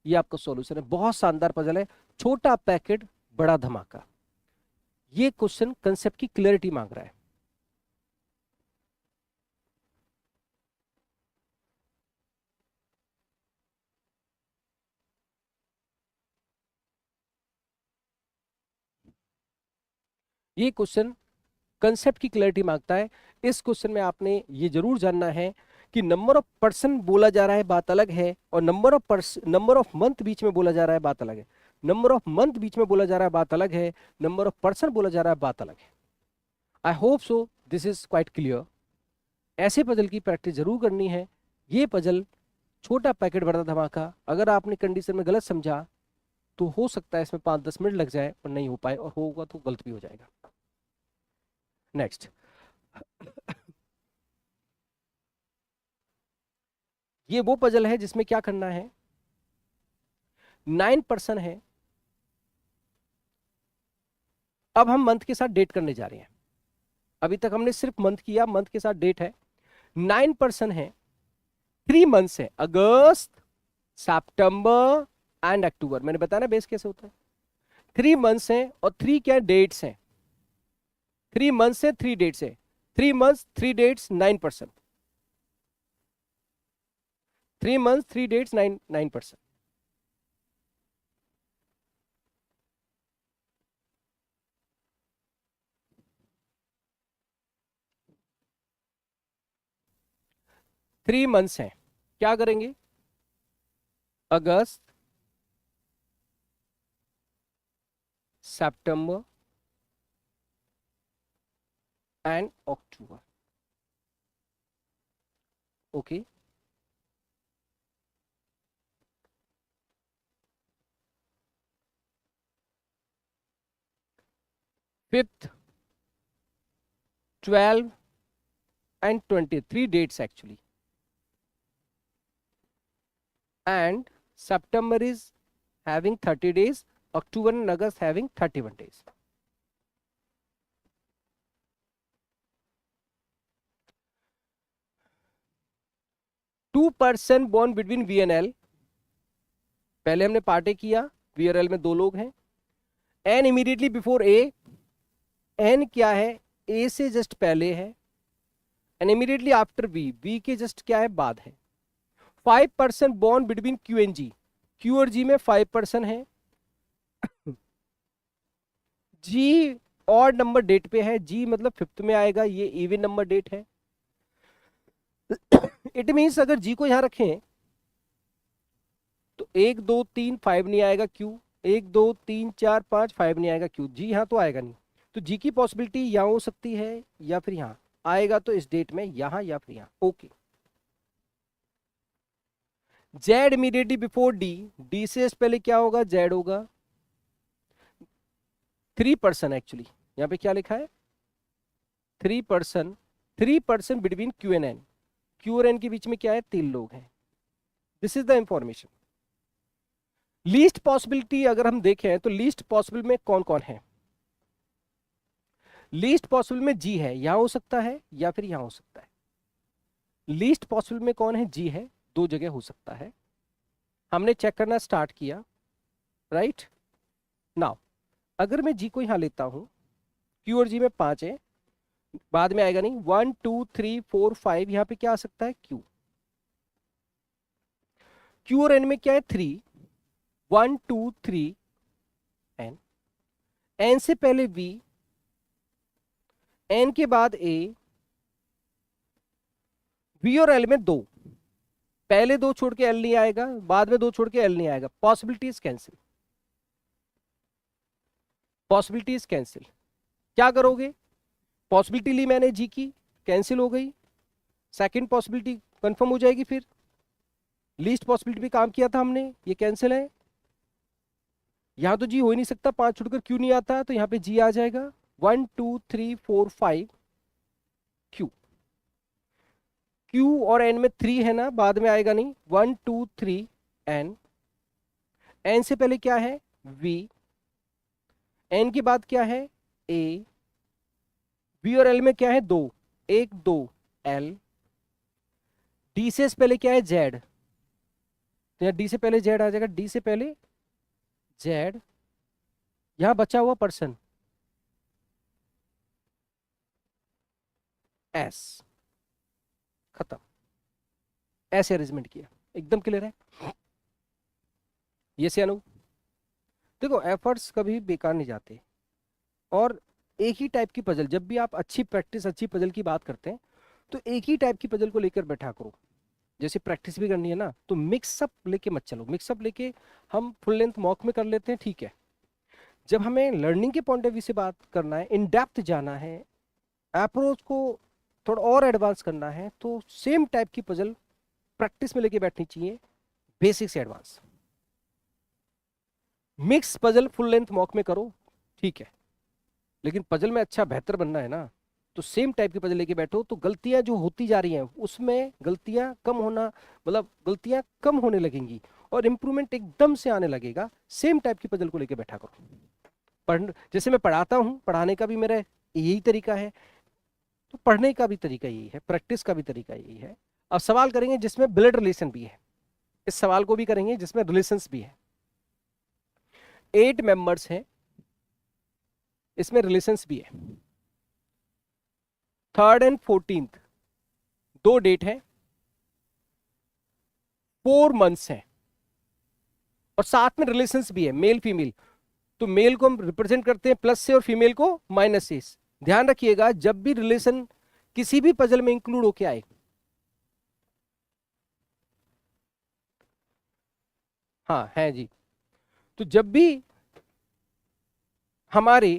ये आपका सॉल्यूशन है, बहुत शानदार पजल है, छोटा पैकेट बड़ा धमाका। ये क्वेश्चन कंसेप्ट की क्लैरिटी मांग रहा है। ये क्वेश्चन कंसेप्ट की क्लैरिटी मांगता है। इस क्वेश्चन में आपने ये जरूर जानना है कि नंबर ऑफ पर्सन बोला जा रहा है बात अलग है, और नंबर ऑफ मंथ बीच में बोला जा रहा है बात अलग है। नंबर ऑफ मंथ बीच में बोला जा रहा है बात अलग है, नंबर ऑफ पर्सन बोला जा रहा है बात अलग है। I hope so this is quite clear. ऐसे पजल की प्रैक्टिस जरूर करनी है। ये पजल छोटा पैकेट बड़ा धमाका, अगर आपने कंडीशन में गलत समझा तो हो सकता है इसमें 5-10 मिनट लग जाए और नहीं हो पाए, और होगा तो गलत भी हो जाएगा। नेक्स्ट, ये वो पजल है जिसमें क्या करना है, 9 पर्सन है। अब हम मंथ के साथ डेट करने जा रहे हैं। अभी तक हमने सिर्फ मंथ किया, मंथ के साथ डेट है। 9 पर्सन है, 3 मंथ्स है, अगस्त सितंबर एंड अक्टूबर। मैंने बताया ना बेस कैसे होता है। 3 मंथ्स है और 3 क्या डेट्स हैं, 3 मंथ्स है 3 डेट्स है, 3 months 3 dates 9%, 3 months 3 dates 9%। 3 months हैं, क्या करेंगे, अगस्त, सितंबर एंड अक्टूबर। Okay, fifth, 12 and 20, 3 dates actually. And September is having 30 days, October and August having 31 days. Two person born between V and L, पहले हमने पार्टे किया, V और L में 2 लोग हैं. N immediately before A, N क्या है, A से जस्ट पहले है, and immediately after V, V के जस्ट क्या है, बाद है. 5 person born between Q and G, Q और G में 5 person है. G और नंबर डेट पे है, G मतलब 5th में आएगा, ये इवन नंबर डेट है. इट मीन्स अगर G को यहां रखें तो 1 2 3 5 नहीं आएगा Q, 1 2 3 4 5 5 नहीं आएगा Q, G यहां तो आएगा नहीं. तो G की पॉसिबिलिटी यहां हो सकती है या फिर यहां आएगा, तो इस डेट में यहां या फिर यहां. Okay. Z immediately before D, D से पहले क्या होगा, Z होगा. 3% एक्चुअली यहां पे क्या लिखा है, 3% between Q and N. Q और N के बीच में क्या है, 3 लोग हैं. This is the information. Least possibility अगर हम देखें तो लीस्ट पॉसिबल में कौन कौन है, लीस्ट पॉसिबल में G है, यहां हो सकता है या फिर यहां हो सकता है. लीस्ट पॉसिबल में कौन है, G है, 2 जगह हो सकता है. हमने चेक करना स्टार्ट किया, राइट. नाउ अगर मैं G को यहां लेता हूं, Q और G में 5 है, बाद में आएगा नहीं. 1 2 3 4 5, यहां पे क्या आ सकता है, Q और N में क्या है, 3, 1 2 3 N, N से पहले V, N के बाद A, V और L में 2, पहले 2 छोड़ के L नहीं आएगा, बाद में 2 छोड़ के L नहीं आएगा. Possibilities cancel, possibilities cancel. क्या करोगे, पॉसिबिलिटी ली मैंने G की, कैंसिल हो गई. सेकंड पॉसिबिलिटी कंफर्म हो जाएगी. फिर लीस्ट पॉसिबिलिटी पे काम किया था हमने, ये कैंसिल है. यहां तो G हो ही नहीं सकता, 5 छोड़कर Q नहीं आता, तो यहां पे G आ जाएगा. 1 2 3 4 5 Q और N में 3 है ना, बाद में आएगा नहीं. 1 2 3 N, N से पहले क्या है, V, N के बाद क्या है, A, V और L में क्या है, 2, 1 2 L, D से पहले क्या है, Z, तो यहाँ D से पहले Z आ जाएगा, D से पहले Z, यहां बचा हुआ पर्सन S, खत्म. ऐसे अरेंजमेंट किया, एकदम क्लियर है. ये से अनु, देखो एफर्ट्स कभी बेकार नहीं जाते. और एक ही टाइप की पजल, जब भी आप अच्छी प्रैक्टिस, अच्छी पजल की बात करते हैं, तो एक ही टाइप की पजल को लेकर बैठा करो. जैसे प्रैक्टिस भी करनी है ना, तो मिक्सअप लेके मत चलो. मिक्सअप लेके हम फुल लेंथ मॉक में कर लेते हैं, ठीक है. जब हमें लर्निंग के पॉइंट ऑफ व्यू से बात करना है, इन डेप्थ जाना है, अप्रोच को थोड़ा और एडवांस करना है, तो सेम टाइप की पजल प्रैक्टिस में लेके बैठनी चाहिए, बेसिक से advance. Mix puzzle full length mock में करो, ठीक है. लेकिन पजल में अच्छा बेहतर बनना है ना, तो सेम टाइप की पजल लेके बैठो, तो गलतियां जो होती जा रही हैं उसमें गलतियां कम होना, मतलब गलतियां कम होने लगेंगी और इंप्रूवमेंट एकदम से आने लगेगा. सेम टाइप की पजल को लेके बैठा करो. जैसे मैं पढ़ाता हूँ, पढ़ाने का भी मेरा यही तरीका है, तो पढ़ने का भी तरीका यही है, प्रैक्टिस का भी तरीका यही है. अब सवाल करेंगे जिसमें ब्लड रिलेशन भी है, इस सवाल को भी करेंगे जिसमें रिलेशंस भी है. 8 मेंबर्स हैं, इसमें रिलेशंस भी है. 3rd and 14th 2 डेट है, 4 मंथ्स हैं, और साथ में रिलेशंस भी है, मेल फीमेल. तो मेल को हम रिप्रेजेंट करते हैं प्लस से और फीमेल को माइनस से. ध्यान रखिएगा जब भी रिलेशन किसी भी पजल में इंक्लूड होके आए, हाँ है जी। तो जब भी हमारे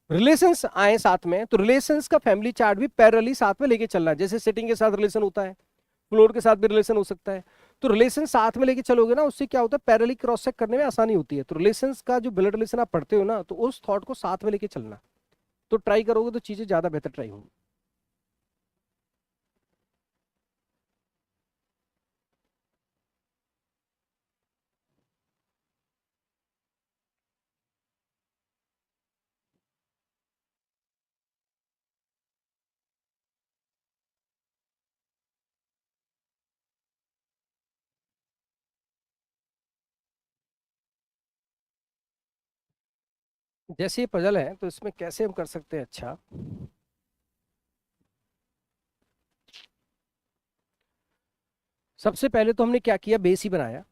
रिलेशंस आए साथ में, तो रिलेशंस का फैमिली चार्ट भी पैरेलली साथ में लेके चलना है। जैसे सेटिंग के साथ रिलेशन होता है, फ्लोर के साथ भी रिलेशन हो सकता है। तो रिलेशन साथ में लेके चलोगे ना, उससे क्या होता है, पैरेलली क्रॉस चेक करने में आसानी होती है। तो रिलेशंस का जो ब्लड रिलेशन आप पढ़ते हो ना, तो उस थॉट को साथ में लेके चलना। तो ट्राई करोगे तो चीजें ज्यादा बेहतर ट्राई होंगी। जैसे ये पजल है, तो इसमें कैसे हम कर सकते हैं? अच्छा, सबसे पहले तो हमने क्या किया, बेस ही बनाया।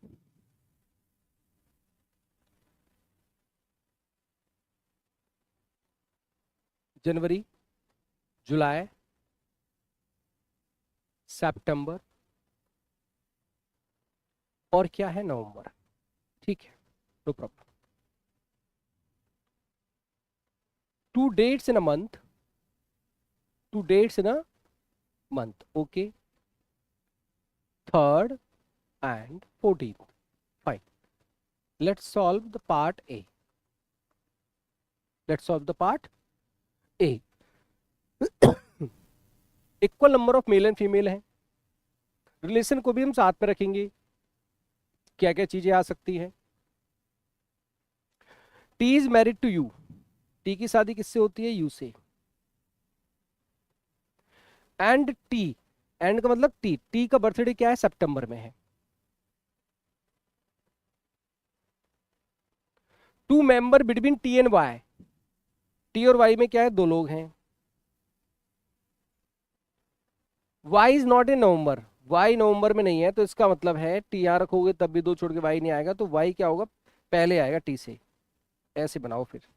जनवरी, जुलाई, सितंबर, और क्या है, नवंबर। ठीक है, no problem. 2 dates in a month, 2 dates in a month, okay. 3rd and 14th, fine. Let's solve the part A. Let's solve the part A. Equal number of male and female है। Relation को भी हम साथ में रखेंगे। क्या क्या चीजें आ सकती हैं? T is married to U. T की शादी किससे होती है? यू से। एंड टी, एंड का मतलब टी, टी का बर्थडे क्या है? सितंबर में है। Two member between T and Y. T और वाई में क्या है? 2 लोग हैं। Y is not in November. Y नवंबर में नहीं है, तो इसका मतलब है टी यहां रखोगे तब भी 2 छोड़ के वाई नहीं आएगा, तो वाई क्या होगा? पहले आएगा टी से। ऐसे बनाओ फिर।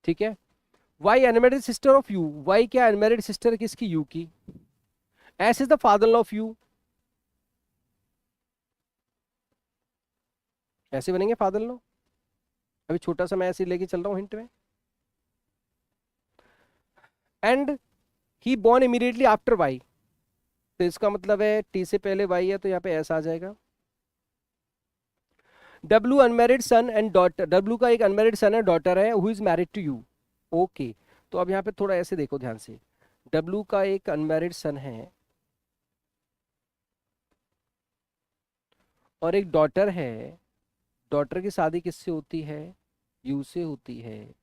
ठीक है। Y unmarried sister of U. Y क्या अनमेरिड सिस्टर किसकी? यू की। S is the father law of U. ऐसे बनेंगे फादर लॉ। अभी छोटा सा मैं ऐसे लेके चल रहा हूँ हिंट में। And he born immediately after Y. तो इसका मतलब है टी से पहले वाई है, तो यहाँ पे एस आ जाएगा। W unmarried son and daughter. W का एक अनमेरिड सन है, डॉटर है, who is married to U. Okay. तो अब यहाँ पे थोड़ा ऐसे देखो ध्यान से। डब्ल्यू का एक अनमेरिड सन है और एक डॉटर है। डॉटर की शादी किससे होती है? यू से होती है।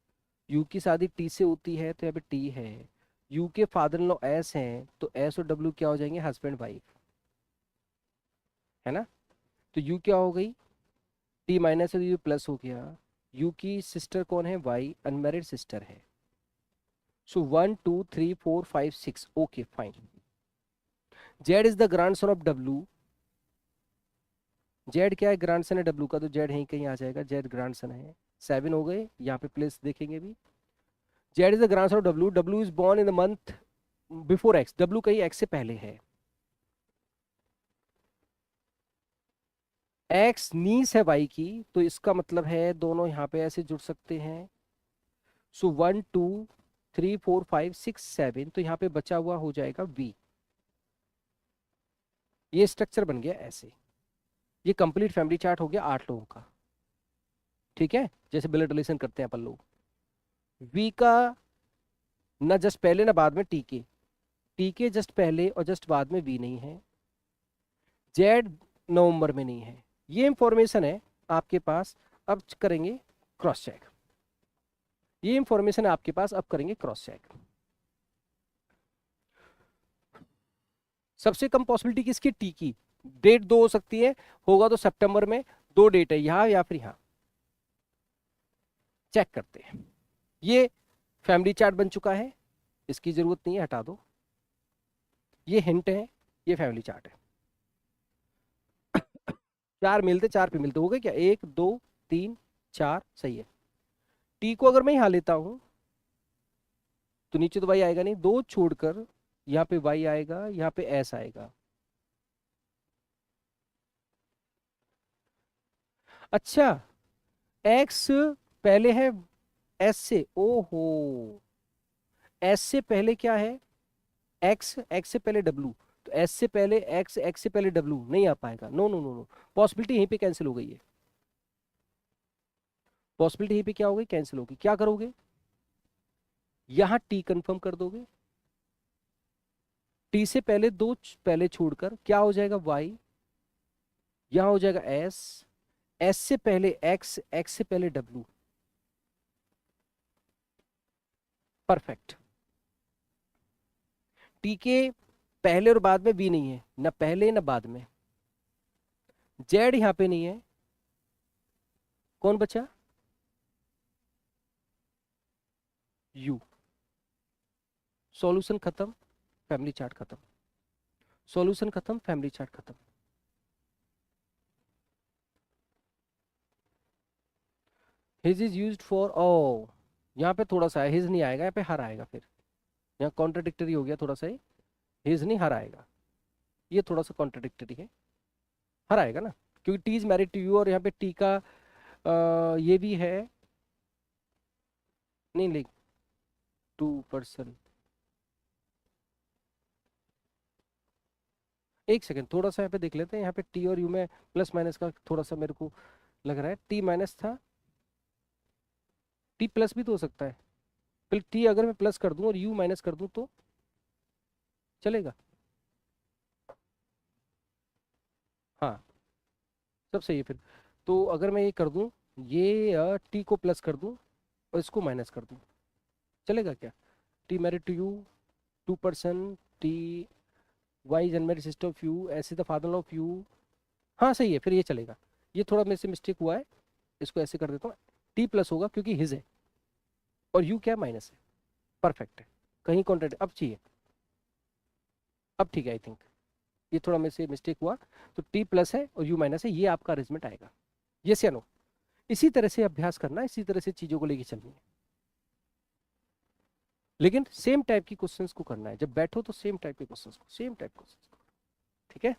यू की शादी टी से होती है, तो यहाँ पे टी है। यू के फादर इन लॉ एस हैं, तो एस और डब्ल्यू क्या हो जाएंगे? हस्बैंड वाइफ, है ना। तो यू क्या हो गई? टी माइनस और यू प्लस हो गया। यू की सिस्टर कौन है? वाई, अनमेरिड सिस्टर है। सो 1 2 3 4 5 6, okay fine. Z is the grandson of W. Z क्या है? ग्रैंडसन है डब्ल्यू का, तो जेड यहीं कहीं आ जाएगा। जेड ग्रैंडसन है। 7 हो गए, यहाँ पे प्लेस देखेंगे भी। Z is the grandson of W. W is born in the month before x. W कहीं एक्स से पहले है। एक्स नीस है वाई की, तो इसका मतलब है दोनों यहाँ पे ऐसे जुड़ सकते हैं। सो 1 2 3 4 5 6 7, तो यहाँ पे बचा हुआ हो जाएगा वी। ये स्ट्रक्चर बन गया ऐसे। ये कंप्लीट फैमिली चार्ट हो गया 8 लोगों का। ठीक है, जैसे ब्लड रिलेशन करते हैं अपन लोग। वी का ना जस्ट पहले ना बाद में टी के। टी के जस्ट पहले और जस्ट बाद में वी नहीं है। जेड नवंबर में नहीं है। ये इंफॉर्मेशन है आपके पास। अब करेंगे क्रॉस चेक। ये इंफॉर्मेशन है आपके पास, अब करेंगे क्रॉस चेक। सबसे कम पॉसिबिलिटी किसकी? टी की। डेट 2 हो सकती है, होगा तो सितंबर में। 2 डेट है, यहाँ या फिर यहाँ। चेक करते हैं। ये फैमिली चार्ट बन चुका है, इसकी जरूरत नहीं है, हटा दो। ये हिंट है, ये फैमिली चार्ट है। 4 मिलते, 4 पे मिलते, हो गए क्या? 1 2 3 4, सही है। टी को अगर मैं यहाँ लेता हूँ, तो नीचे तो वाई आएगा नहीं, 2 छोड़कर यहाँ पे वाई आएगा, यहाँ पे एस आएगा। अच्छा, एक्स पहले है एस से, ओहो, एस से पहले क्या है, एक्स, एक्स से पहले डब्लू, तो एस से पहले एक्स, एक्स से पहले डब्लू नहीं आ पाएगा, no no no no, possibility यहीं पे कैंसिल हो गई है, पॉसिबिलिटी यहीं पे क्या हो गई, कैंसिल होगी। क्या करोगे, यहां टी कंफर्म कर दोगे, टी से पहले दो पहले छोड़कर क्या हो जाएगा, वाई, यहां हो जाएगा एस, एस से पहले एक्स, एक्स से पहले डब्लू, परफेक्ट। टी के पहले और बाद में भी नहीं है, ना पहले ना बाद में, जेड यहां पे नहीं है, कौन बचा, यू, सॉल्यूशन खत्म, फैमिली चार्ट खत्म, सॉल्यूशन खत्म, फैमिली चार्ट खत्म। हिज इज यूज्ड फॉर, ओ यहाँ पे थोड़ा सा हिज नहीं आएगा, यहाँ पे हर आएगा, फिर यहाँ कॉन्ट्राडिक्टरी हो गया थोड़ा सा, हिज नहीं हर आएगा, ये थोड़ा सा कॉन्ट्राडिक्टरी है, हर आएगा ना, क्योंकि T is married to U, और यहाँ पे टी का ये भी है, नहीं लिख, टू पर्सन, एक सेकेंड थोड़ा सा यहाँ पे देख लेते हैं, यहाँ पे टी और यू में प्लस माइनस का थोड़ा सा मेरे को लग रहा है, टी माइनस था, टी प्लस भी तो हो सकता है, फिर टी अगर मैं प्लस कर दूं और यू माइनस कर दूं तो चलेगा, हाँ सब सही है फिर। तो अगर मैं ये कर दूं, ये टी को प्लस कर दूं और इसको माइनस कर दूं, चलेगा क्या, T married to U, two person, T, Y is unmarried sister of U, ऐसे द फादर ऑफ यू, हाँ सही है, फिर ये चलेगा। ये थोड़ा मेरे से मिस्टेक हुआ है, इसको ऐसे कर देता हूँ, टी प्लस होगा क्योंकि हिज है, और यू क्या माइनस है, परफेक्ट है, कहीं कॉन्ट्रेक्ट अब चाहिए, अब ठीक है आई थिंक, ये थोड़ा मेरे से मिस्टेक हुआ, तो टी प्लस है और यू माइनस है, ये आपका अरेंजमेंट आएगा, यस या नो। इसी तरह से अभ्यास करना है, इसी तरह से चीजों को लेके चलनी है, लेकिन सेम टाइप की क्वेश्चंस को करना है, जब बैठो तो सेम टाइप के क्वेश्चंस को, सेम टाइप क्वेश्चंस को, ठीक है।